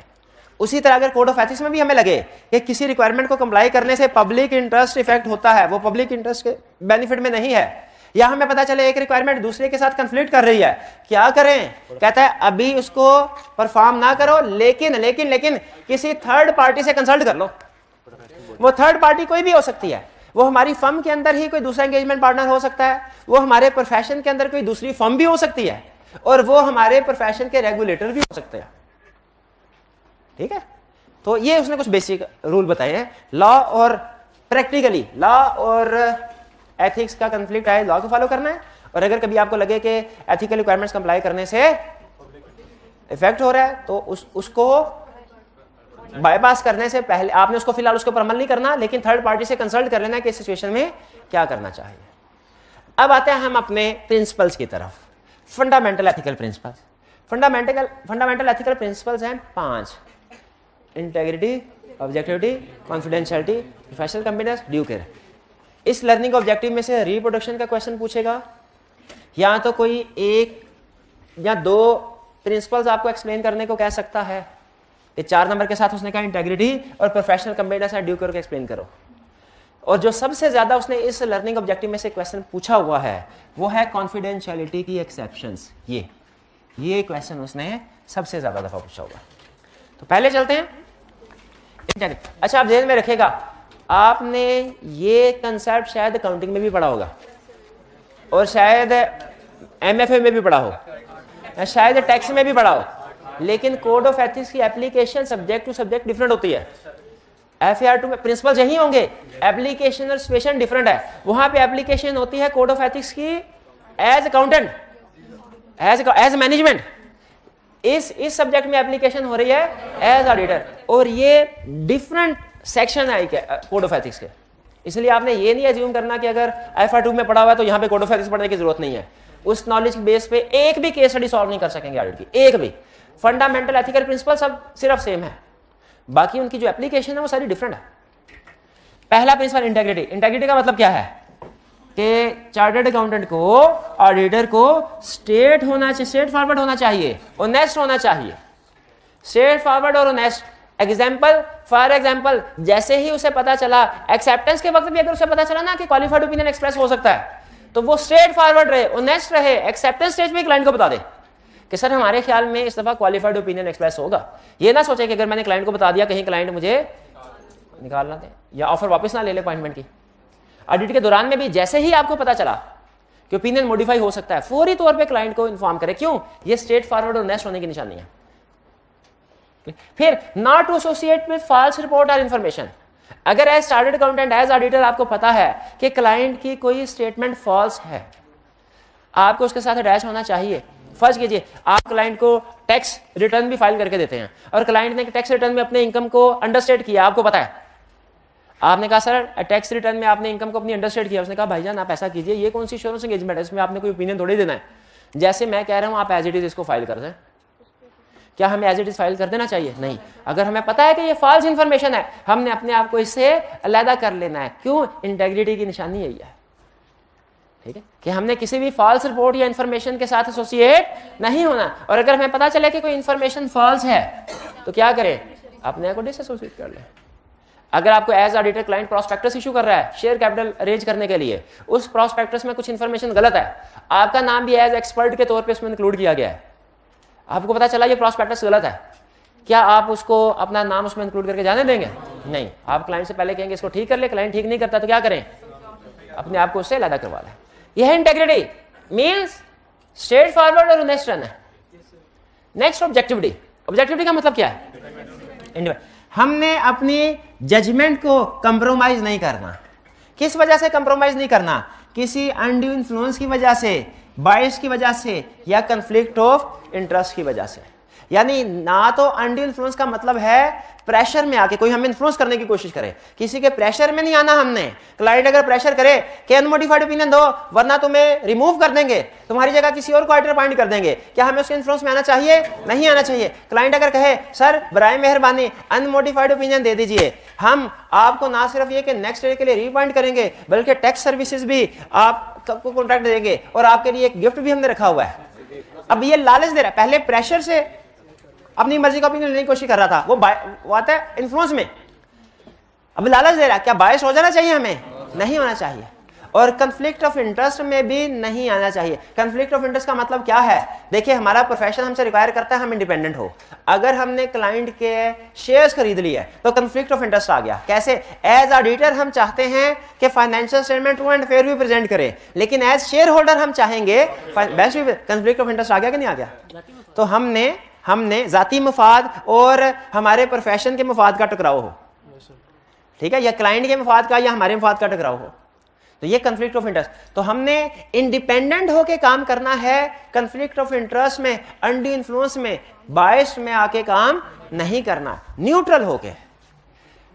उसी तरह अगर कोड ऑफ एथिक्स में भी हमें लगे कि किसी रिक्वायरमेंट को कंप्लाई करने से पब्लिक इंटरेस्ट इफेक्ट होता है, वो पब्लिक इंटरेस्ट के बेनिफिट में नहीं है, या हमें पता चले एक रिक्वायरमेंट दूसरे के साथ कंफ्लिक्ट कर रही है, क्या करें? कहता है अभी उसको परफॉर्म ना करो, लेकिन लेकिन लेकिन किसी थर्ड पार्टी से कंसल्ट कर लो। वो थर्ड पार्टी कोई भी हो सकती है, वो हमारी फर्म के अंदर ही कोई दूसरा एंगेजमेंट पार्टनर हो सकता है, वो हमारे प्रोफेशन के अंदर कोई दूसरी फर्म भी हो सकती है, और वो हमारे प्रोफेशन के रेगुलेटर भी हो सकते हैं। ठीक है, तो ये उसने कुछ बेसिक रूल बताए हैं। लॉ और प्रैक्टिकली लॉ और एथिक्स का कंफ्लिक्ट है, लॉ को फॉलो करना है, और अगर कभी आपको लगे कि एथिकल रिक्वायरमेंट्स कंप्लाई करने से इफेक्ट हो रहा है तो उसको बाईपास करने से पहले आपने उसको फिलहाल उसके ऊपर अमल नहीं करना, लेकिन थर्ड पार्टी से कंसल्ट कर लेना कि इस सिचुएशन में क्या करना चाहिए। अब आते हैं हम अपने प्रिंसिपल्स की तरफ, fundamental ethical principles. Fundamental ethical principles हैं 5: integrity, objectivity, confidentiality, professional completeness, due care. इस लर्निंग ऑब्जेक्टिव में से रिप्रोडक्शन का क्वेश्चन पूछेगा, या तो कोई एक या दो प्रिंसिपल्स आपको एक्सप्लेन करने को कह सकता है। ये 4 नंबर के साथ उसने कहा इंटेग्रिटी और professional completeness and due care को एक्सप्लेन करो। और जो सबसे ज्यादा उसने इस लर्निंग ऑब्जेक्टिव में से क्वेश्चन पूछा हुआ है वो है कॉन्फिडेंशियलिटी की एक्सेप्शंस। ये क्वेश्चन उसने सबसे ज्यादा दफा पूछा हुआ। तो पहले चलते हैं। अच्छा, आप ध्यान में रखेगा, आपने ये कंसेप्ट शायद अकाउंटिंग में भी पढ़ा होगा, और शायद एमएफए में भी पढ़ा हो, शायद टैक्स में भी पढ़ा हो, लेकिन कोड ऑफ एथिक्स की application subject to subject different होती है। FAR2 में प्रिंसिपल्स यही होंगे, एप्लीकेशन और सिचुएशन डिफरेंट है। वहां पे एप्लीकेशन होती है कोड ऑफ एथिक्स की एज अकाउंटेंट, एज मैनेजमेंट। इस सब्जेक्ट में एप्लीकेशन हो रही है एज ऑडिटर, और ये डिफरेंट सेक्शन है कोड ऑफ एथिक्स के। इसलिए आपने ये नहीं एज्यूम करना कि अगर FAR2 में पढ़ा हुआ है तो यहाँ पे कोड ऑफ एथिक्स पढ़ने की जरूरत नहीं है। उस नॉलेज के बेस पे एक भी केस स्टडी सॉल्व नहीं कर सकेंगे ऑडिट की, एक भी। फंडामेंटल एथिकल प्रिंसिपल सब सिर्फ सेम है, बाकी उनकी जो एप्लीकेशन है वो सारी डिफरेंट है। पहला प्रिंसिपल इंटेग्रिटी। इंटेग्रिटी का मतलब क्या है कि चार्टर्ड अकाउंटेंट को, ऑडिटर को स्ट्रेट फॉरवर्ड होना चाहिए, ऑनेस्ट होना चाहिए। स्ट्रेट फॉरवर्ड और ऑनेस्ट। फॉर एग्जाम्पल जैसे ही उसे पता चला, एक्सेप्टेंस के वक्त भी अगर उसे पता चला ना कि क्वालिफाइड ओपिनियन एक्सप्रेस हो सकता है, तो वो स्ट्रेट फॉरवर्ड रहे, ऑनेस्ट रहे, एक्सेप्टेंस स्टेज पे क्लाइंट को बता दे कि सर हमारे ख्याल में इस दफा क्वालिफाइड ओपिनियन एक्सप्रेस होगा। ये ना सोचे कि अगर मैंने क्लाइंट को बता दिया कहीं क्लाइंट मुझे निकालना दे या ऑफर वापस ना ले ले अपॉइंटमेंट की। ऑडिट के दौरान में भी जैसे ही आपको पता चला कि ओपिनियन मॉडिफाई हो सकता है, फौरी तौर पे क्लाइंट को इन्फॉर्म करें। क्यों? ये स्ट्रेट फॉरवर्ड और ऑनेस्ट होने की निशानी है। फिर not to associate with false report और इन्फॉर्मेशन। अगर as chartered accountant, as auditor आपको पता है कि क्लाइंट की कोई स्टेटमेंट फॉल्स है, आपको उसके साथ अटैच होना चाहिए। फर्ज कीजिए आप क्लाइंट को टैक्स रिटर्न भी फाइल करके देते हैं और क्लाइंट ने टैक्स रिटर्न में अपने इनकम को अंडरस्टेट किया, आपको पता है। आपने कहा सर टैक्स रिटर्न में आपने इनकम को अपनी अंडरस्टेट किया। उसने कहा भाईजान आप ऐसा कीजिए, ये कौन सी इंश्योरेंस एंगेजमेंट है, इसमें आपने कोई ओपिनियन थोड़ी देना है। जैसे मैं कह रहा हूं आप एज इट इज इसको फाइल कर दें। क्या हमें एज इट इज फाइल कर देना चाहिए? नहीं। अगर हमें पता है कि ये फॉल्स इंफॉर्मेशन है, हमने अपने आप को इससे अलग कर लेना है। क्यों? इंटेग्रिटी की निशानी यही है, ठीक है, कि हमने किसी भी फॉल्स रिपोर्ट या इंफॉर्मेशन के साथ एसोसिएट नहीं होना। और अगर हमें पता चले कि कोई इंफॉर्मेशन फॉल्स है तो क्या करें? अपने आप को डिसएसोसिएट कर लें। अगर आपको as auditor client prospectus issue कर रहा है शेयर कैपिटल अरेंज करने के लिए, उस प्रोस्पेक्टस में कुछ इंफॉर्मेशन गलत है, आपका नाम भी एज एक्सपर्ट के तौर पे उसमें इंक्लूड किया गया है, आपको पता चला ये प्रोस्पेक्टस गलत है, क्या आप उसको अपना नाम उसमें इंक्लूड करके जाने देंगे? नहीं। आप क्लाइंट से पहले कहेंगे इसको ठीक कर ले। क्लाइंट ठीक नहीं करता तो क्या करें? अपने आप को उससे अलग करवा लें। यह इंटेग्रिटी मींस स्ट्रेट फॉरवर्ड और ऑनेस्ट रहना है। Next objectivity. ऑब्जेक्टिविटी का मतलब क्या है? हमने अपनी जजमेंट को कंप्रोमाइज नहीं करना। किस वजह से कंप्रोमाइज नहीं करना? किसी अनड्यू इन्फ्लुएंस की वजह से बायस की वजह से या कंफ्लिक्ट ऑफ इंटरेस्ट की वजह से। यानी ना तो अनड्यू इन्फ्लुएंस का मतलब है प्रेशर में आके कोई हमें इन्फ्लुएंस करने की कोशिश करे, किसी के प्रेशर में नहीं आना हमने। क्लाइंट अगर प्रेशर करे कि अनमोडिफाइड ओपिनियन दो वरना तुम्हें रिमूव कर देंगे, तुम्हारी जगह किसी और को ऑडिटर अपॉइंट कर देंगे, क्या हमें उसके इन्फ्लुएंस में आना चाहिए? नहीं आना चाहिए। क्लाइंट अगर कहे सर बराए मेहरबानी अनमोडिफाइड ओपिनियन दे दीजिए, हम आपको ना सिर्फ ये कि नेक्स्ट ईयर के लिए रीअपॉइंट करेंगे बल्कि टैक्स सर्विसेज भी आपको कॉन्ट्रैक्ट देंगे और आपके लिए एक गिफ्ट भी हमने रखा हुआ है। अब ये लालच दे रहा है, पहले प्रेशर से अपनी मर्जी का ओपिनियन लेने की कोशिश कर रहा था, वो आता है इन्फ्लुएंस में, अब लालच दे रहा है। क्या बायस हो जाना चाहिए? हमें नहीं होना चाहिए। और कंफ्लिक्ट ऑफ इंटरेस्ट में भी नहीं आना चाहिए। कंफ्लिक्ट ऑफ इंटरेस्ट का मतलब क्या है? देखिए हमारा प्रोफेशन हमसे रिक्वायर करता है हम इंडिपेंडेंट हो। अगर हमने क्लाइंट के शेयर्स खरीद लिए तो कंफ्लिक्ट ऑफ इंटरेस्ट आ गया। कैसे? एज ऑडिटर हम चाहते हैं कि financial statement true and fair भी प्रेजेंट करें, लेकिन एज शेयर होल्डर हम चाहेंगे बेस्ट भी। कंफ्लिक्ट ऑफ इंटरेस्ट आ गया कि नहीं आ गया? तो हमने जाती मफाद और हमारे प्रोफेशन के मफाद का टकराव हो, ठीक है, या क्लाइंट के मफाद का या हमारे मफाद का टकराव हो, तो ये कंफ्लिक्ट ऑफ इंटरेस्ट। तो हमने इंडिपेंडेंट होके काम करना है, कंफ्लिक्ट ऑफ इंटरेस्ट में, अनड्यू इन्फ्लुएंस में, बायस में आके काम नहीं करना, न्यूट्रल होके।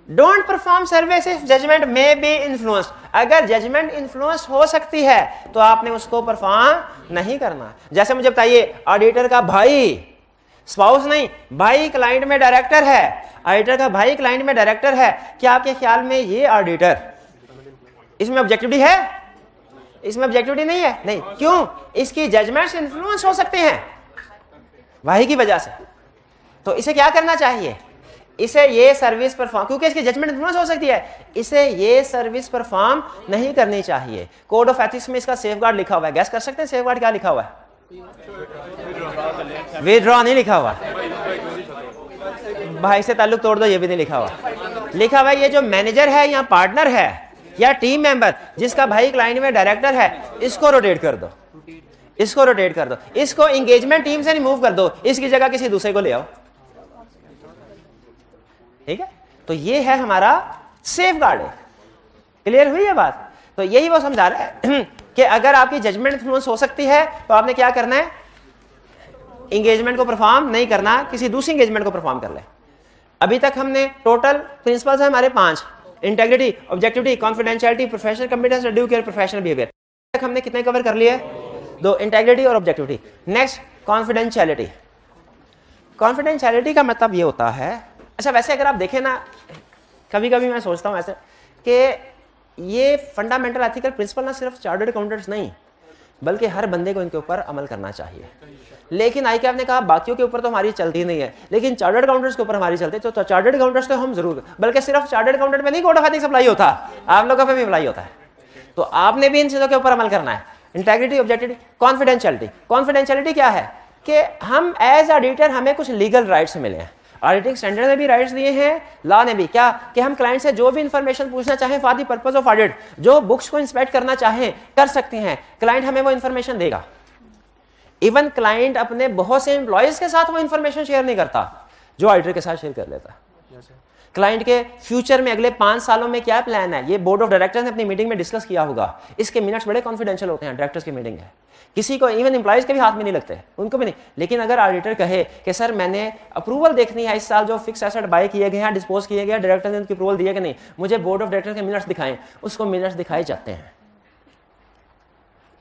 Don't perform service if judgement में बी इन्फ्लुएंस। अगर जजमेंट इन्फ्लुएंस हो सकती है तो आपने उसको परफॉर्म नहीं करना। जैसे मुझे बताइए, ऑडिटर का भाई, स्पाउस नहीं, भाई क्लाइंट में डायरेक्टर है, ऑडिटर का भाई क्लाइंट में डायरेक्टर है, क्या आपके ख्याल में ये ऑडिटर इसमें ऑब्जेक्टिविटी है? इसमें ऑब्जेक्टिविटी नहीं है। नहीं, क्यों? इसकी जजमेंट्स इन्फ्लुएंस हो सकते हैं भाई की वजह से। तो इसे क्या करना चाहिए? इसे ये सर्विस परफॉर्म, क्योंकि इसकी जजमेंट इन्फ्लुएंस हो सकती है, इसे ये सर्विस परफॉर्म नहीं करनी चाहिए। कोड ऑफ एथिक्स में इसका सेफगार्ड लिखा हुआ है। गैस कर सकते हैं सेफगार्ड क्या लिखा हुआ है? विथड्रॉ नहीं लिखा हुआ, भाई से ताल्लुक तोड़ दो ये भी नहीं लिखा हुआ। लिखा हुआ ये जो मैनेजर है या पार्टनर है या टीम मेंबर जिसका भाई क्लाइंट में डायरेक्टर है, इसको रोटेट कर दो, इसको रोटेट कर दो, इसको एंगेजमेंट टीम से रिमूव कर दो, इसकी जगह किसी दूसरे को ले आओ, ठीक है। तो ये है हमारा सेफगार्ड है। क्लियर हुई है बात? तो यही वो समझा रहा है कि अगर आपकी जजमेंट इन्फ्लुएंस हो सकती है तो आपने क्या करना है? एंगेजमेंट को परफॉर्म नहीं करना, किसी दूसरी एंगेजमेंट को परफॉर्म कर ले। अभी तक हमने टोटल प्रिंसिपल्स है हमारे 5, integrity, objectivity, confidentiality, professional commitment, due care, professional behaviour. तक हमने कितने कवर कर लिए? 2, इंटेग्रिटी और ऑब्जेक्टिविटी। Next confidentiality. कॉन्फिडेंशियलिटी का मतलब ये होता है, अच्छा वैसे अगर आप देखें ना, कभी कभी मैं सोचता हूं ऐसे कि ये फंडामेंटल एथिकल प्रिंसिपल ना सिर्फ चार्टर्ड अकाउंटेंट्स नहीं बल्कि हर बंदे को इनके ऊपर अमल करना चाहिए। लेकिन ICAP ने कहा बाकियों के ऊपर तो हमारी चलती नहीं है, लेकिन चार्टर्ड अकाउंटेंट्स के ऊपर हमारी चलती है। तो चार्टर्ड अकाउंटेंट्स तो हम जरूर, बल्कि सिर्फ चार्टर्ड अकाउंटेंट में नहीं कोड ऑफ एथिक्स अप्लाई होता, आप लोगों पे भी अप्लाई होता है। तो आपने भी इन चीजों के ऊपर अमल करना है। Integrity, objectivity, confidentiality. कॉन्फिडेंशियलिटी क्या है कि हम एज ऑडिटर हमें कुछ लीगल राइट्स मिले हैं, ऑडिटिंग स्टैंडर्ड ने भी राइट्स दिए हैं, लॉ ने भी। क्या कि हम क्लाइंट से जो भी इंफॉर्मेशन पूछना चाहें for the purpose of audit, जो बुक्स को इंस्पेक्ट करना चाहें कर सकते हैं, क्लाइंट हमें वो इंफॉर्मेशन देगा। इवन क्लाइंट अपने बहुत से एम्प्लॉयज के साथ वो इंफॉर्मेशन शेयर नहीं करता जो ऑडिटर के साथ शेयर कर लेता। क्लाइंट के फ्यूचर में अगले 5 सालों में क्या प्लान है, ये बोर्ड ऑफ डायरेक्टर्स ने अपनी मीटिंग में डिस्कस किया होगा। इसके मिनट्स बड़े कॉन्फिडेंशियल होते हैं, डायरेक्टर्स की मीटिंग है, किसी को इवन एम्प्लॉयज के भी हाथ में नहीं लगते, उनको भी नहीं। लेकिन अगर ऑडिटर कहे कि सर मैंने अप्रूवल देखनी है, इस साल जो फिक्स एसेट बाय किए गए हैं, डिस्पोज किए गए, डायरेक्टर ने उनकी अप्रूवल दिया कि नहीं, मुझे बोर्ड ऑफ डायरेक्टर के मिनट्स दिखाएं, उसको मिनट्स दिखाए जाते हैं,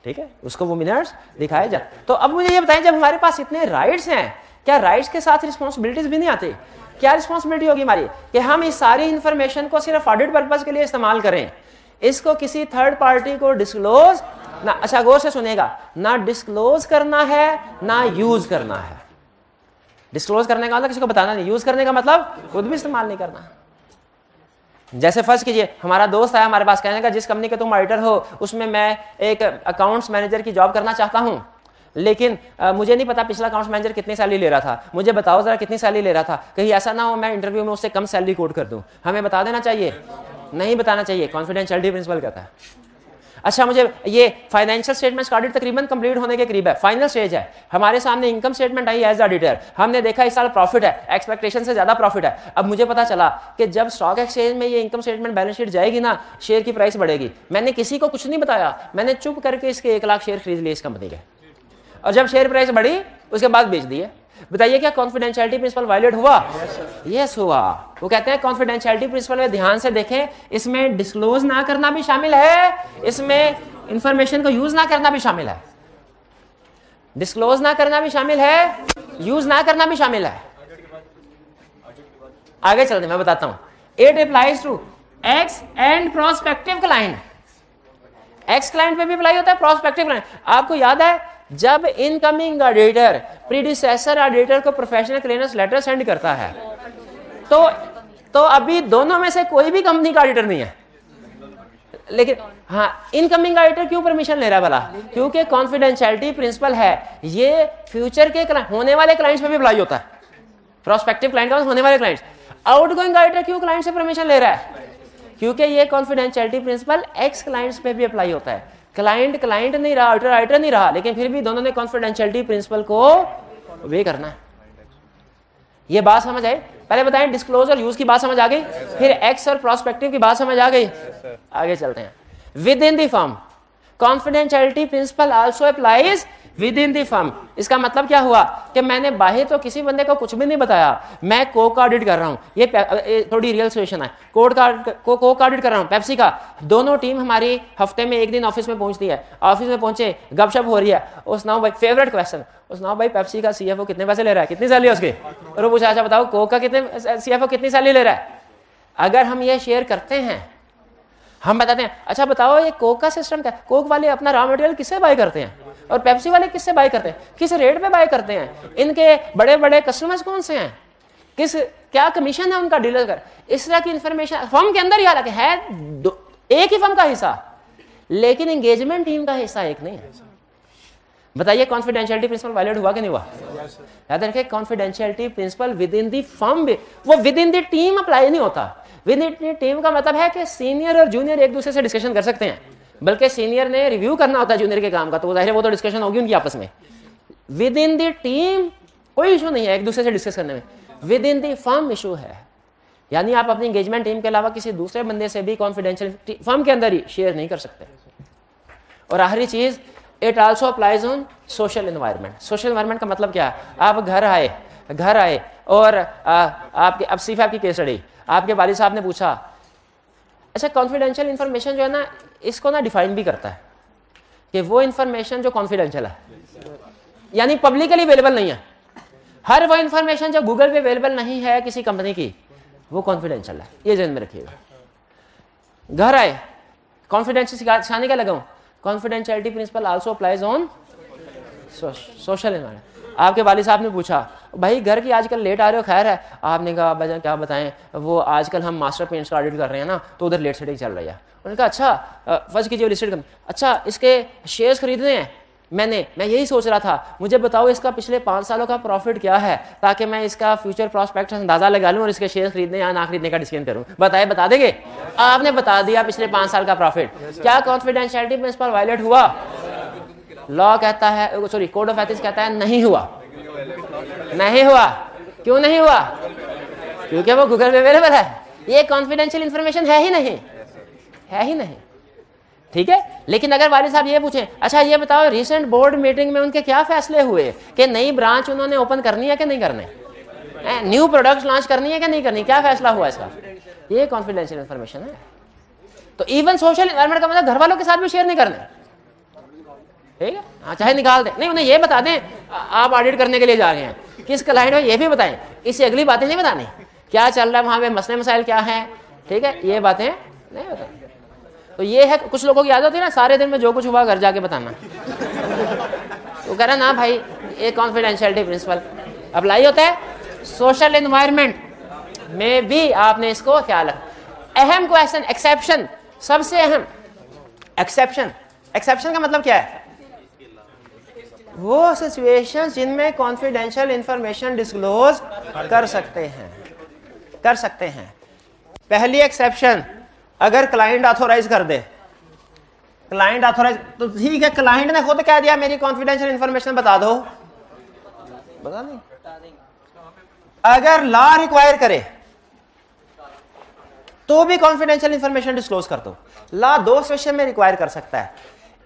ठीक है, उसको वो मिनट्स दिखाए जाते। तो अब मुझे ये बताएं, जब हमारे पास इतने राइट्स हैं, क्या राइट्स के साथ रिस्पॉन्सिबिलिटीज भी नहीं आती? क्या रिस्पॉन्सिबिलिटी होगी हमारी कि हम इस सारी इंफॉर्मेशन को सिर्फ ऑडिट पर्पस के लिए इस्तेमाल करें, इसको किसी थर्ड पार्टी को डिस्क्लोज ना, अच्छा गौर से सुनेगा, ना डिस्क्लोज करना है ना यूज करना है। डिस्क्लोज करने का मतलब किसी को बताना नहीं, यूज करने का मतलब खुद भी इस्तेमाल नहीं करना। जैसे फर्ज कीजिए हमारा दोस्त आया हमारे पास, कहने का जिस कंपनी के तुम ऑडिटर हो उसमें मैं एक अकाउंट्स मैनेजर की जॉब करना चाहता हूं, लेकिन मुझे नहीं पता पिछला अकाउंट्स मैनेजर कितनी सैलरी ले रहा था, मुझे बताओ जरा कितनी सैलरी ले रहा था, कहीं ऐसा ना हो मैं इंटरव्यू में उससे कम सैलरी कोट कर दूं। हमें बता देना चाहिए? नहीं बताना चाहिए, कॉन्फिडेंशियलिटी प्रिंसिपल कहता है। अच्छा मुझे ये फाइनेंशियल स्टेटमेंट्स का ऑडिट तकरीबन कंप्लीट होने के करीब है, फाइनल स्टेज है, हमारे सामने income statement I as auditor, हमने देखा इस साल प्रॉफिट है, एक्सपेक्टेशन से ज्यादा प्रॉफिट है। अब मुझे पता चला कि जब स्टॉक एक्सचेंज में ये इनकम स्टेटमेंट बैलेंस शीट जाएगी ना, शेयर की प्राइस बढ़ेगी। मैंने किसी को कुछ नहीं बताया, मैंने चुप करके इसके 1 लाख शेयर खरीद लिए इस कंपनी के। और जब शेयर प्राइस बढ़ी उसके बाद बेच दिए। बताइए क्या कॉन्फिडेंशियलिटी प्रिंसिपल वायलेट हुआ? यस हुआ। वो कहते हैं कॉन्फिडेंशियलिटी प्रिंसिपल में ध्यान से देखें, इसमें डिस्क्लोज ना करना भी शामिल है, इसमें इंफॉर्मेशन को यूज ना करना भी शामिल है। डिस्क्लोज ना करना भी शामिल है, यूज ना करना भी शामिल है। आगे चलते मैं बताता हूं। It applies to ex and prospective client. Ex client पे भी अप्लाई होता है, प्रोस्पेक्टिव क्लाइंट। आपको याद है जब इनकमिंग ऑडिटर प्रीडिसेसर ऑडिटर को प्रोफेशनल क्लियरेंस लेटर सेंड करता है तो अभी दोनों में से कोई भी कंपनी का ऑडिटर नहीं है, लेकिन हाँ इनकमिंग ऑडिटर क्यों परमिशन ले रहा है भला? क्योंकि कॉन्फिडेंशियलिटी प्रिंसिपल है। ये फ्यूचर के होने वाले क्लाइंट्स पे भी अप्लाई होता है, प्रोस्पेक्टिव क्लाइंट का होने वाले क्लाइंट्स। आउटगोइंग ऑडिटर क्यों क्लाइंट से परमिशन ले रहा है? क्योंकि ये कॉन्फिडेंशियलिटी प्रिंसिपल एक्स क्लाइंट्स पे भी अप्लाई होता है। क्लाइंट नहीं रहा, ऑडिटर नहीं रहा, लेकिन फिर भी दोनों ने कॉन्फिडेंशियलिटी प्रिंसिपल को वे करना है। ये बात समझ आई? पहले बताएं डिस्क्लोजर यूज की बात समझ आ गई, फिर एक्स और प्रोस्पेक्टिव की बात समझ आ गई। आगे चलते हैं। Within the firm confidentiality principle also applies within the firm. इसका मतलब क्या हुआ कि मैंने बाहर तो किसी बंदे को कुछ भी नहीं बताया, मैं कोक का ऑडिट कर रहा हूं। ये थोड़ी रियल सिचुएशन है। कोक का ऑडिट कर रहा हूं, पेप्सी का। दोनों टीम हमारी हफ्ते में एक दिन ऑफिस में पहुंचती है। ऑफिस में पहुंचे, गपशप हो रही है। सुनाओ भाई, फेवरेट क्वेश्चन, सुनाओ भाई पेप्सी का सीएफओ कितने पैसे ले रहा है, कितनी सैलरी है उसकी? और वो पूछा अच्छा बताओ कोक का कितने सीएफओ कितनी सैलरी ले रहा है? अगर हम ये शेयर करते हैं, हम बताते हैं अच्छा बताओ ये कोक का सिस्टम क्या है? कोक वाले अपना रॉ मटेरियल किससे बाय करते हैं और पेप्सी वाले किससे बाय करते हैं, किस रेट पे बाय करते हैं, इनके बड़े बड़े कस्टमर्स कौन से हैं, क्या कमीशन है उनका डीलर का? इस तरह की इंफॉर्मेशन फर्म के अंदर ही हालांकि है एक ही फर्म का हिस्सा, लेकिन एंगेजमेंट टीम का हिस्सा एक नहीं है। बताइए कॉन्फिडेंशियलिटी प्रिंसिपल वायलेट हुआ कि नहीं हुआ? याद रखिए confidentiality principle within the firm, वो within the team apply नहीं होता। विद इन टीम का मतलब है कि सीनियर और जूनियर एक दूसरे से डिस्कशन कर सकते हैं, बल्कि सीनियर ने रिव्यू करना होता है जूनियर के काम का, तो जाहिर है वो तो डिस्कशन होगी उनकी आपस में। विद इन द टीम कोई इशू नहीं है एक दूसरे से डिस्कस करने में, with in the firm issue है। यानी आप अपनी एंगेजमेंट टीम के अलावा किसी दूसरे बंदे से भी कॉन्फिडेंशियल फर्म के अंदर ही शेयर नहीं कर सकते। और आखिरी चीज, it also applies on social environment. Social environment का मतलब क्या है? आप घर आए और आपके अब सिर्फ आपकी केस स्टडी, आपके वालिद साहब ने पूछा अच्छा कॉन्फिडेंशियल इंफॉर्मेशन जो है ना, इसको ना डिफाइन भी करता है कि वो इंफॉर्मेशन जो कॉन्फिडेंशियल है, यानी पब्लिकली अवेलेबल नहीं है। हर वो इंफॉर्मेशन जो गूगल पे अवेलेबल नहीं है किसी कंपनी की, वो कॉन्फिडेंशियल है। ये ध्यान में रखिएगा। घर आए, कॉन्फिडेंशियल सिखाने का लगाऊं, confidentiality principle also applies on social environment. आपके वालिद साहब ने पूछा भाई घर की आजकल लेट आ रहे हो, खैर है? आपने कहा भाई क्या बताएं, वो आजकल हम मास्टर पेंट्स का ऑडिट कर रहे हैं ना, तो उधर लेट सेटिंग चल रही है। उन्होंने कहा अच्छा फर्ज कीजिए लिस्टेड कंपनी, अच्छा इसके शेयर्स खरीदने हैं। मैं यही सोच रहा था, मुझे बताओ इसका पिछले 5 सालों का प्रॉफिट क्या है, ताकि मैं इसका फ्यूचर प्रॉस्पेक्ट अंदाजा लगा लूं और इसके शेयर खरीदने या ना खरीदने का डिसीजन करूं। बता देंगे? आपने बता दिया पिछले 5 साल का प्रॉफिट। क्या कॉन्फिडेंशियलिटी प्रिंसिपल वायलेट हुआ? लॉ कहता है, सॉरी कोड ऑफ एथिक्स कहता है नहीं हुआ। नहीं हुआ। क्यों नहीं हुआ? क्योंकि वो गूगल पे अवेलेबल है। ये कॉन्फिडेंशियल इंफॉर्मेशन है ही नहीं। ठीक है। लेकिन अगर वालिद साहब ये पूछें अच्छा ये बताओ रिसेंट बोर्ड मीटिंग में उनके क्या फैसले हुए कि नई ब्रांच उन्होंने ओपन करनी है कि नहीं करनी, न्यू प्रोडक्ट्स लॉन्च करनी है कि नहीं करनी, क्या फैसला हुआ इसका, ये कॉन्फिडेंशियल इंफॉर्मेशन है। तो इवन सोशल एनवायरनमेंट का मतलब घर वालों के साथ भी शेयर नहीं करना, ठीक है। हाँ चाहे निकाल दें, नहीं उन्हें ये बता दें आप ऑडिट करने के लिए जा रहे हैं, किस क्लाइंट में ये भी बताएं, इससे अगली बातें नहीं बतानी, क्या चल रहा है वहां पे, मसले मसाइल क्या है, ठीक है, ये बातें नहीं बतानी। तो ये है, कुछ लोगों की आदत होती है ना सारे दिन में जो कुछ हुआ घर जाके बताना। तो कह रहा ना भाई ये कॉन्फिडेंशियलिटी प्रिंसिपल अप्लाई होता है सोशल एनवायरनमेंट में भी, आपने इसको ख्याल रखना। अहम क्वेश्चन एक्सेप्शन, सबसे अहम एक्सेप्शन का मतलब क्या है? वो सिचुएशन जिनमें कॉन्फिडेंशियल इंफॉर्मेशन डिस्क्लोज कर सकते हैं। पहली एक्सेप्शन, अगर क्लाइंट ऑथोराइज कर दे, क्लाइंट ऑथोराइज तो ठीक है, क्लाइंट ने खुद कह दिया मेरी कॉन्फिडेंशियल इंफॉर्मेशन बता दो, बता दें। अगर लॉ रिक्वायर करे तो भी कॉन्फिडेंशियल इंफॉर्मेशन डिस्क्लोज कर दो। लॉ 2 सिचुएशन में रिक्वायर कर सकता है।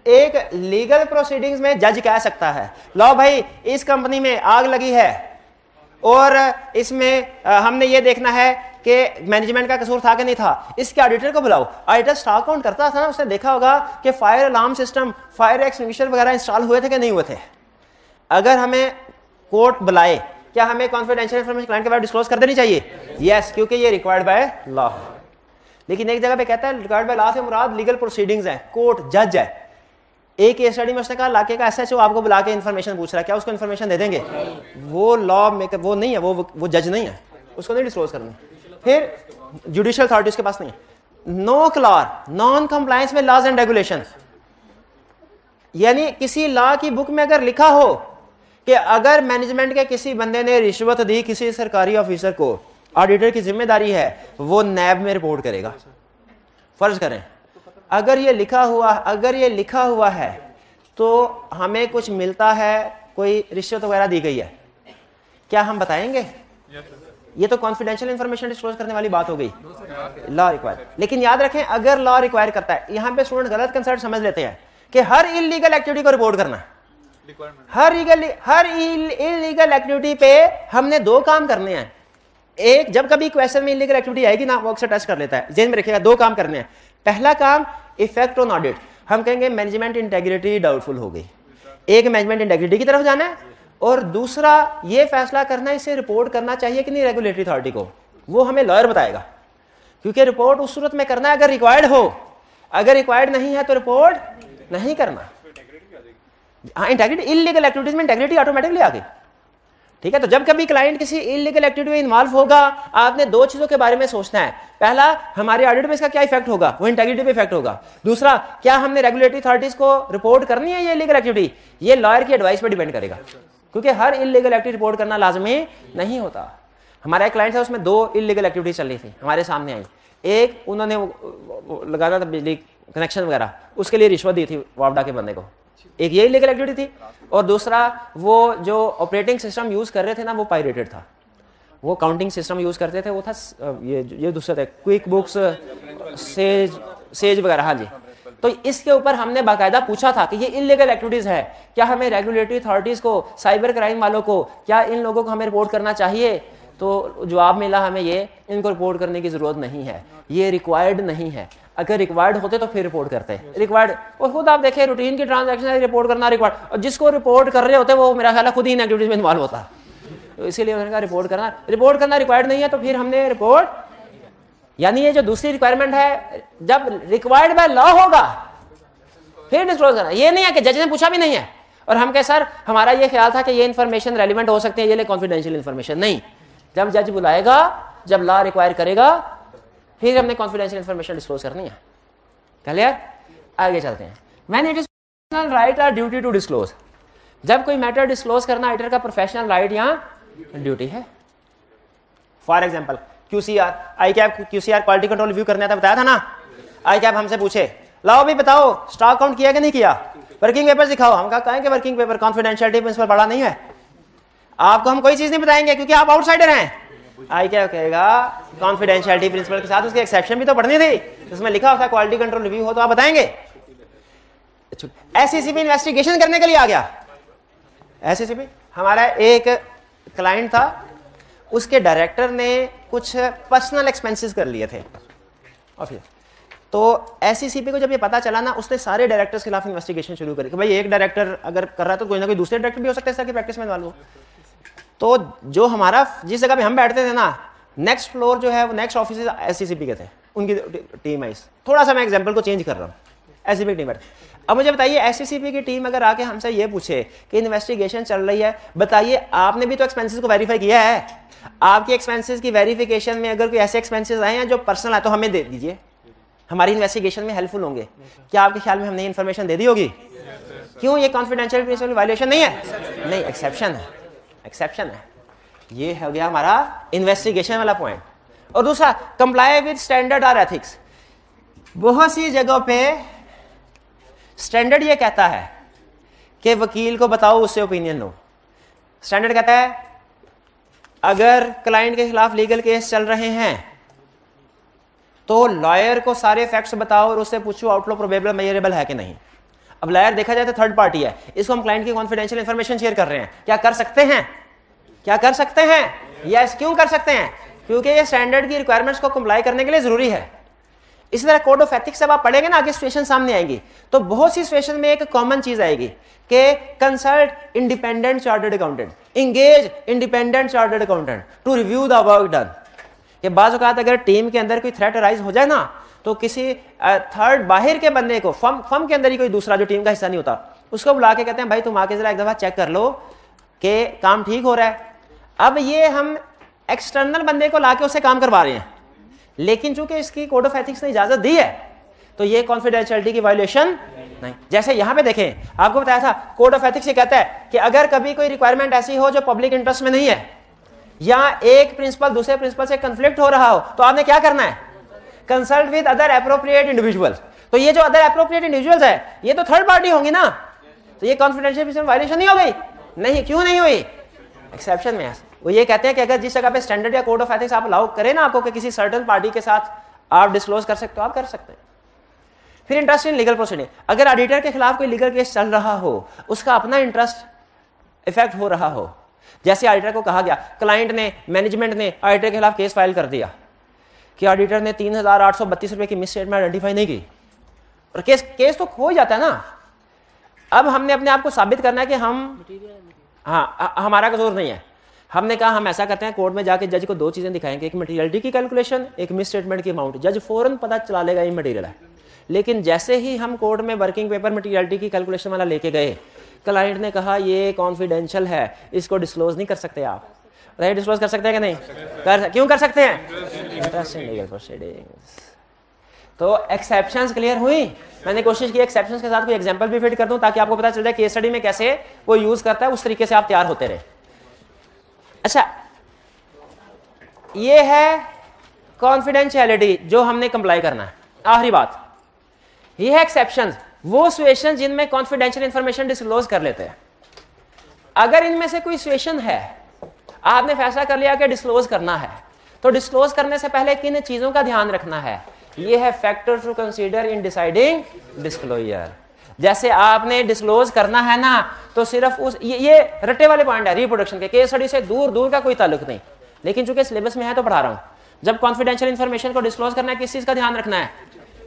एक लीगल प्रोसीडिंग्स में जज कह सकता है लो भाई इस कंपनी में आग लगी है और इसमें हमने ये देखना है कि मैनेजमेंट का कसूर था कि नहीं था, इसके ऑडिटर को बुलाओ। ऑडिटर स्टॉक काउंट करता था ना, उसने देखा होगा कि fire alarm system, fire extinguisher वगैरह इंस्टॉल हुए थे कि नहीं हुए थे। अगर हमें कोर्ट बुलाए, क्या हमें कॉन्फिडेंशियल इंफॉर्मेशन क्लाइंट के बारे में डिस्क्लोज कर देनी चाहिए? यस, क्योंकि ये रिक्वायर्ड बाय लॉ। लेकिन एक जगह पे कहता है रिक्वायर्ड बाय लॉ से मुराद लीगल प्रोसीडिंग्स है, कोर्ट जज है। एक केस स्टडी में उसने कहा लाके का एसएचओ आपको बुला के इन्फॉर्मेशन पूछ रहा है, क्या उसको इन्फॉर्मेशन दे देंगे? वो लॉ मेकर वो नहीं है, वो जज नहीं है, उसको नहीं डिस्क्लोज करना। फिर जुडिशियल अथॉरिटी उसके पास नहीं है। नो क्लॉर, नॉन कंप्लायंस में लॉज एंड रेगुलेशन, यानी किसी लॉ की बुक में अगर लिखा हो कि अगर मैनेजमेंट के किसी बंदे ने रिश्वत दी किसी सरकारी ऑफिसर को, ऑडिटर की जिम्मेदारी है वो नैब में रिपोर्ट करेगा। फर्ज करें अगर ये लिखा हुआ है तो हमें कुछ मिलता है, कोई रिश्वत वगैरह दी गई है, क्या हम बताएंगे? ये तो कॉन्फिडेंशियल इंफॉर्मेशन डिस्क्लोज करने वाली बात हो गई, लॉ रिक्वायर। लेकिन याद रखें अगर लॉ रिक्वायर करता है, यहां पे स्टूडेंट गलत कंसेप्ट समझ लेते हैं कि हर इलीगल एक्टिविटी को रिपोर्ट करना है। हर इलीगल एक्टिविटी पे हमने दो काम करने हैं। एक, जब कभी क्वेश्चन में इलीगल एक्टिविटी आएगी ना, वो अक्सर टच कर लेता है, जेन में रखिएगा, दो काम करने हैं। पहला काम इफेक्ट ऑन ऑडिट, हम कहेंगे मैनेजमेंट इंटेग्रिटी डाउटफुल हो गई, एक मैनेजमेंट इंटेग्रिटी की तरफ जाना है, और दूसरा ये फैसला करना है इसे रिपोर्ट करना चाहिए कि नहीं रेगुलेटरी अथॉरिटी को, वो हमें लॉयर बताएगा। क्योंकि रिपोर्ट उस सूरत में करना है अगर रिक्वायर्ड हो, अगर रिक्वायर्ड नहीं है तो रिपोर्ट नहीं करना। हाँ, इंटेग्रिटी, इलीगल एक्टिविटीज में इंटेग्रिटी ऑटोमेटिकली आ गई, ठीक है। तो जब कभी क्लाइंट किसी इलीगल एक्टिविटी में इन्वॉल्व होगा, आपने दो चीजों के बारे में सोचना है। पहला, हमारे ऑडिट में इसका क्या इफेक्ट होगा, वो इंटेग्रिटी पे इफेक्ट होगा। दूसरा, क्या हमने रेगुलेटरी अथॉरिटीज को रिपोर्ट करनी है ये इलीगल एक्टिविटी, ये लॉयर की एडवाइस पे डिपेंड करेगा, क्योंकि हर इलीगल एक्टिविटी रिपोर्ट करना लाजमी नहीं होता। हमारा एक क्लाइंट था, उसमें दो इलीगल एक्टिविटी चल रही थी, हमारे सामने आई। एक, उन्होंने लगाना था बिजली कनेक्शन वगैरह, उसके लिए रिश्वत दी थी वापडा के बंदे को, एक ये इलीगल एक्टिविटी थी। और दूसरा, वो जो ऑपरेटिंग सिस्टम यूज कर रहे थे ना, वो पायरेटेड था, वो काउंटिंग सिस्टम यूज करते थे, वो था ये दूसरा था क्विक बुक्स, सेज वगैरह। हाँ जी, तो इसके ऊपर हमने बाकायदा पूछा था कि ये इलीगल एक्टिविटीज है, क्या हमें रेगुलेटरी अथॉरिटीज को, साइबर क्राइम वालों को, क्या इन लोगों को हमें रिपोर्ट करना चाहिए? तो जवाब मिला हमें ये, इनको रिपोर्ट करने की जरूरत नहीं है, ये रिक्वायर्ड नहीं है। अगर रिक्वायर्ड होते तो फिर रिपोर्ट करते हैं। रिक्वायर्ड, और खुद आप देखें रूटीन की ट्रांजैक्शन रिपोर्ट करना रिक्वायर्ड, और जिसको रिपोर्ट कर रहे होते वो मेरा ख्याल है खुद ही इन एक्टिविटीज में इन्वॉल्व होता है, तो इसीलिए उन्होंने कहा रिपोर्ट करना रिक्वायर्ड नहीं है, तो फिर हमने रिपोर्ट, यानी ये जो दूसरी रिक्वायरमेंट है, जब रिक्वायर्ड बाय लॉ होगा फिर डिस्क्लोज करना। ये नहीं है कि जज ने पूछा भी नहीं है और हम कहे सर हमारा ये ख्याल था कि ये इन्फॉर्मेशन रेलिवेंट हो सकती है, ये ले कॉन्फिडेंशियल इन्फॉर्मेशन। नहीं, जब जज बुलाएगा, जब लॉ रिक्वायर करेगा, फिर हमने कॉन्फिडेंशियल इन्फॉर्मेशन डिस्क्लोज करनी है। क्लियर? आगे चलते हैं। When it is professional right और ड्यूटी टू डिस्क्लोज, जब कोई मैटर डिस्क्लोज करना ऑडिटर का प्रोफेशनल राइट या ड्यूटी है। For example QCR, ICAP QCR quality control review करने था, बताया था ना। ICAP हमसे पूछे लाओ भी बताओ स्टॉक काउंट किया कि नहीं किया, वर्किंग पेपर दिखाओ। हम कहा कि वर्किंग पेपर कॉन्फिडेंशियलिटी प्रिंसिपल बड़ा नहीं है, आपको हम कोई चीज नहीं बताएंगे क्योंकि आप आउटसाइडर हैं। ICAP कहेगा कॉन्फिडेंशियलिटी प्रिंसिपल के साथ उसकी एक्सेप्शन भी तो पढ़नी थी, उसमें लिखा होता क्वालिटी कंट्रोल रिव्यू हो तो आप बताएंगे। SCCP इन्वेस्टिगेशन करने के लिए आ गया। SCCP, हमारा एक क्लाइंट था, उसके डायरेक्टर ने कुछ पर्सनल एक्सपेंसेस कर लिए थे ऑफिस। तो SCCP को जब ये पता चला ना, उसने सारे डायरेक्टर्स के खिलाफ इन्वेस्टिगेशन शुरू करी कि भाई एक डायरेक्टर अगर कर रहा है तो कोई ना कोई दूसरे डायरेक्टर भी हो सकता है इसकी प्रैक्टिस में इन्वॉल्व हो। तो जो हमारा, जिस जगह पे हम बैठते थे ना, नेक्स्ट फ्लोर जो है वो नेक्स्ट ऑफिस SCCP के थे, उनकी टीम आई। थोड़ा सा मैं एग्जाम्पल को चेंज कर रहा हूँ, SCCP की टीम बैठ। अब मुझे बताइए SCCP की टीम अगर आके हमसे ये पूछे कि इन्वेस्टिगेशन चल रही है, बताइए आपने भी तो एक्सपेंसेस को वेरीफाई किया है, आपकी एक्सपेंसेस की वेरिफिकेशन में अगर कोई ऐसे एक्सपेंसेस आए हैं जो पर्सनल है तो हमें दे दीजिए, हमारी इन्वेस्टिगेशन में हेल्पफुल होंगे। क्या आपके ख्याल में हमने इन्फॉर्मेशन दे दी होगी? क्यों? ये कॉन्फिडेंशियल प्रिंसिपल वायलेशन नहीं है, नहीं, एक्सेप्शन है, एक्सेप्शन है। ये हो गया हमारा इन्वेस्टिगेशन वाला पॉइंट। और दूसरा, कंप्लाई विद स्टैंडर्ड और एथिक्स। बहुत सी जगहों पे स्टैंडर्ड ये कहता है कि वकील को बताओ, उससे ओपिनियन लो। स्टैंडर्ड कहता है अगर क्लाइंट के खिलाफ लीगल केस चल रहे हैं तो लॉयर को सारे फैक्ट्स बताओ और उससे पूछो आउटलो प्रोबेबल मेजरेबल है कि नहीं। अब लायर देखा जाए तो थर्ड पार्टी है, इसको हम क्लाइंट की कॉन्फिडेंशियल इंफॉर्मेशन शेयर कर रहे हैं, क्या कर सकते हैं? क्या कर सकते हैं? यस। क्यों कर सकते हैं? क्योंकि ये स्टैंडर्ड की रिक्वायरमेंट्स को कंप्लाई करने के लिए जरूरी है। इसी तरह कोड ऑफ एथिक्स जब आप पढ़ेंगे ना, आगे सिचुएशन सामने आएगी तो बहुत सी सिचुएशन में एक कॉमन चीज आएगी कि consult independent chartered accountant, engage independent chartered accountant to review the work done. ये बाज़ औक़ात अगर टीम के अंदर कोई थ्रेट अराइज हो जाए ना, तो किसी थर्ड बाहर के बंदे को, फर्म के अंदर ही कोई दूसरा जो टीम का हिस्सा नहीं होता, उसको बुला के कहते हैं भाई तुम आके जरा एक दफा चेक कर लो कि काम ठीक हो रहा है। अब ये हम एक्सटर्नल बंदे को लाके उससे काम करवा रहे हैं, लेकिन चूंकि इसकी कोड ऑफ एथिक्स ने इजाजत दी है तो ये कॉन्फिडेंशियलिटी की वायलेशन नहीं। जैसे यहां पे देखें, आपको बताया था कोड ऑफ एथिक्स ये कहता है कि अगर कभी कोई रिक्वायरमेंट ऐसी हो जो पब्लिक इंटरेस्ट में नहीं है, या एक प्रिंसिपल दूसरे प्रिंसिपल से कंफ्लिक्ट हो रहा हो, तो आपने क्या करना है? Consult with other appropriate individual. तो ये जो अदर एप्रोप्रिएट इंडिविजुअल्स है ये तो थर्ड पार्टी होंगी ना, तो ये कॉन्फिडेंशियल वायलेशन नहीं हो गई? नहीं। क्यों नहीं हुई? एक्सेप्शन में वो ये कहते हैं कि अगर जिस जगह पे स्टैंडर्ड या कोड ऑफ एथिक्स आप अलाउ करें ना आपको कि किसी सर्टेन पार्टी के साथ आप डिस्क्लोज कर सकते हो, आप कर सकते हैं। फिर इंटरेस्ट इन लीगल प्रोसीडिंग, अगर ऑडिटर के खिलाफ कोई लीगल केस चल रहा हो, उसका अपना इंटरेस्ट इफेक्ट हो रहा हो, जैसे ऑडिटर को कहा गया, क्लाइंट ने, मैनेजमेंट ने ऑडिटर के खिलाफ केस फाइल कर दिया कि ऑडिटर ने 3,832 रुपए की मिस स्टेटमेंट आइडेंटिफाई नहीं की, और केस तो खो ही जाता है ना। अब हमने अपने आप को साबित करना है कि हम, हाँ, हमारा कसूर नहीं है। हमने कहा हम ऐसा करते हैं, कोर्ट में जाके जज को दो चीजें दिखाएंगे, एक मटेरियलिटी की कैलकुलेशन, एक मिस स्टेटमेंट की अमाउंट। जज फौरन पता चला लेगा ये मटेरियल है। लेकिन जैसे ही हम कोर्ट में वर्किंग पेपर मटेरियलिटी की कैलकुलेशन वाला लेके गए, क्लाइंट ने कहा ये कॉन्फिडेंशियल है, इसको डिस्क्लोज नहीं कर सकते आप। राइट, डिस्क्लोज कर सकते हैं कि नहीं? क्यों कर सकते हैं? Interest in legal proceedings. तो एक्सेप्शंस क्लियर हुई। मैंने कोशिश की एक्सेप्शंस के साथ कोई एग्जांपल भी फिट कर दूं ताकि आपको पता चल जाए केस स्टडी में कैसे वो यूज करता है, उस तरीके से आप तैयार होते रहे। अच्छा, ये है कॉन्फिडेंशियलिटी जो हमने कंप्लाई करना है। आखिरी बात, ये है एक्सेप्शंस, वो सिचुएशन जिनमें कॉन्फिडेंशियल इंफॉर्मेशन डिस्क्लोज कर लेते हैं। अगर इनमें से कोई सिचुएशन है, आपने फैसला कर लिया कि डिस्क्लोज करना है, तो डिस्क्लोज करने से पहले किन चीजों का ध्यान रखना है? ये है factor to consider in deciding disclosure. जैसे आपने डिस्क्लोज करना है ना, तो सिर्फ उस ये रट्टे वाले पॉइंट है रिप्रोडक्शन के, केस स्टडी से दूर दूर का कोई ताल्लुक नहीं, लेकिन चूंकि सिलेबस में है तो पढ़ा रहा हूं। जब कॉन्फिडेंशियल इंफॉर्मेशन को डिस्क्लोज करना है, किस चीज का ध्यान रखना है?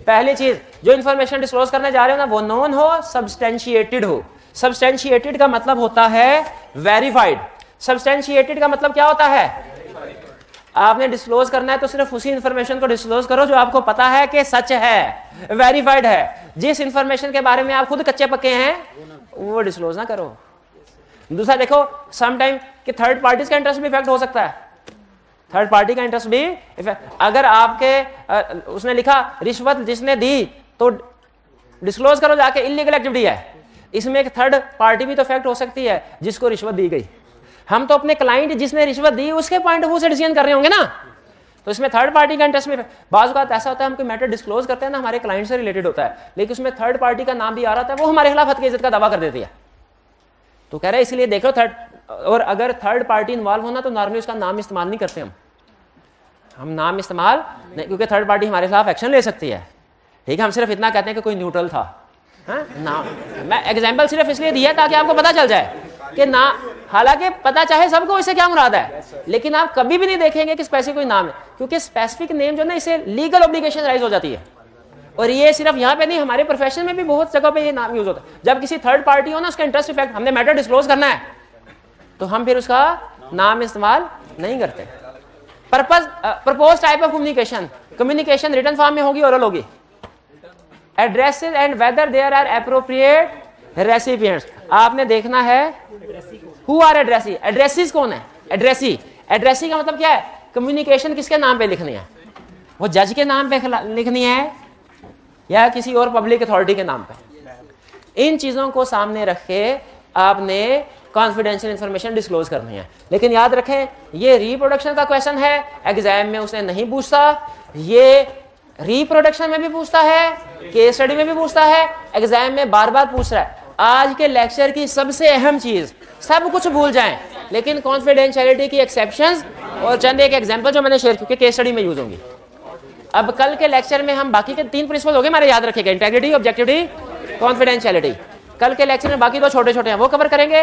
पहली चीज, जो इंफॉर्मेशन डिस्क्लोज करने जा रहे हो ना, वो नोन हो, सब्सटेंशिएटेड हो। सब्सटेंशिएटेड का मतलब होता है वेरीफाइड। सब्सटेंशिएटेड का मतलब क्या होता है? आपने डिस्क्लोज करना है तो सिर्फ उसी इंफॉर्मेशन को डिस्क्लोज करो जो आपको पता है कि सच है, वेरीफाइड है। जिस इंफॉर्मेशन के बारे में आप खुद कच्चे पक्के हैं वो डिस्क्लोज ना करो। दूसरा देखो, सम टाइम कि थर्ड पार्टीज का इंटरेस्ट भी इफेक्ट हो सकता है। थर्ड पार्टी का इंटरेस्ट भी इफेक्ट, अगर आपके उसने लिखा रिश्वत जिसने दी तो डिस्क्लोज करो जाके, इलीगल एक्टिविटी है। इसमें एक थर्ड पार्टी भी तो इफेक्ट हो सकती है जिसको रिश्वत दी गई। हम तो अपने क्लाइंट जिसने रिश्वत दी उसके पॉइंट ऑफ व्यू से डिसीजन कर रहे होंगे ना, तो इसमें थर्ड पार्टी का इंटरेस्ट में बाज़ बात ऐसा होता है, हम कोई मैटर डिस्क्लोज करते हैं ना, हमारे क्लाइंट से रिलेटेड होता है, लेकिन उसमें थर्ड पार्टी का नाम भी आ रहा था, वो हमारे खिलाफ हद की इज्जत का दावा कर देती है। तो कह रहे हैं इसलिए देख लो थर्ड, और अगर थर्ड पार्टी इन्वॉल्व होना तो नॉर्मली उसका नाम इस्तेमाल नहीं करते हम नाम इस्तेमाल नहीं, क्योंकि थर्ड पार्टी हमारे खिलाफ एक्शन ले सकती है। ठीक है, हम सिर्फ इतना कहते हैं कि कोई न्यूट्रल था। हाँ, नाम मैं एग्जाम्पल सिर्फ इसलिए दिया ताकि आपको पता चल जाए कि ना, हालांकि पता चाहे सबको इससे क्या मुराद है, लेकिन आप कभी भी नहीं देखेंगे कि स्पेसिफिक कोई नाम है, क्योंकि स्पेसिफिक नेम जो ना, इसे लीगल ऑब्लिगेशन राइज हो जाती है। और ये सिर्फ यहाँ पे नहीं, हमारे प्रोफेशन में भी बहुत जगह पे ये नाम यूज होता है। जब किसी थर्ड पार्टी हो ना, उसका इंटरेस्ट इफेक्ट, हमने मैटर डिस्क्लोज करना है, तो हम फिर उसका नाम इस्तेमाल नहीं करते। Purpose, propose type of communication, communication written form में होगी, ओरल होगी। Addresses and whether there are appropriate recipients, आपने देखना है हु आर एड्रेसी। एड्रेसिस कौन है? एड्रेसी। एड्रेसी का मतलब क्या है? कम्युनिकेशन किसके नाम पे लिखनी है? वो जज के नाम पे लिखनी है या किसी और पब्लिक अथॉरिटी के नाम पे? इन चीजों को सामने रख के आपने कॉन्फिडेंशियल इंफॉर्मेशन डिस्क्लोज करनी है। लेकिन याद रखें, ये रिप्रोडक्शन का क्वेश्चन है, एग्जाम में उसने नहीं पूछता। ये रिप्रोडक्शन में भी पूछता है, केस स्टडी में भी पूछता है, एग्जाम में बार बार पूछ रहा है। आज के लेक्चर की सबसे अहम चीज, सब कुछ भूल जाएं लेकिन कॉन्फिडेंशियलिटी की एक्सेप्शंस और चंद एक एग्जांपल जो मैंने शेयर किए केस स्टडी में यूज होंगी। अब कल के लेक्चर में हम बाकी के 3 प्रिंसिपल हो गए हमारे, याद रखेगा, इंटेग्रिटी, ऑब्जेक्टिविटी कॉन्फिडेंशियलिटी। कल के लेक्चर में बाकी 2 छोटे छोटे हैं वो कवर करेंगे,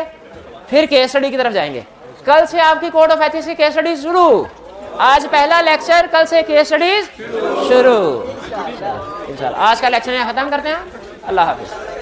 फिर केस स्टडी की तरफ जाएंगे। कल से आपकी कोड ऑफ एथिक्स की केस स्टडी शुरू। आज पहला लेक्चर, कल से केस स्टडीज शुरू। इंशाल्लाह आज का लेक्चर यहाँ खत्म करते हैं। अल्लाह हाफिज।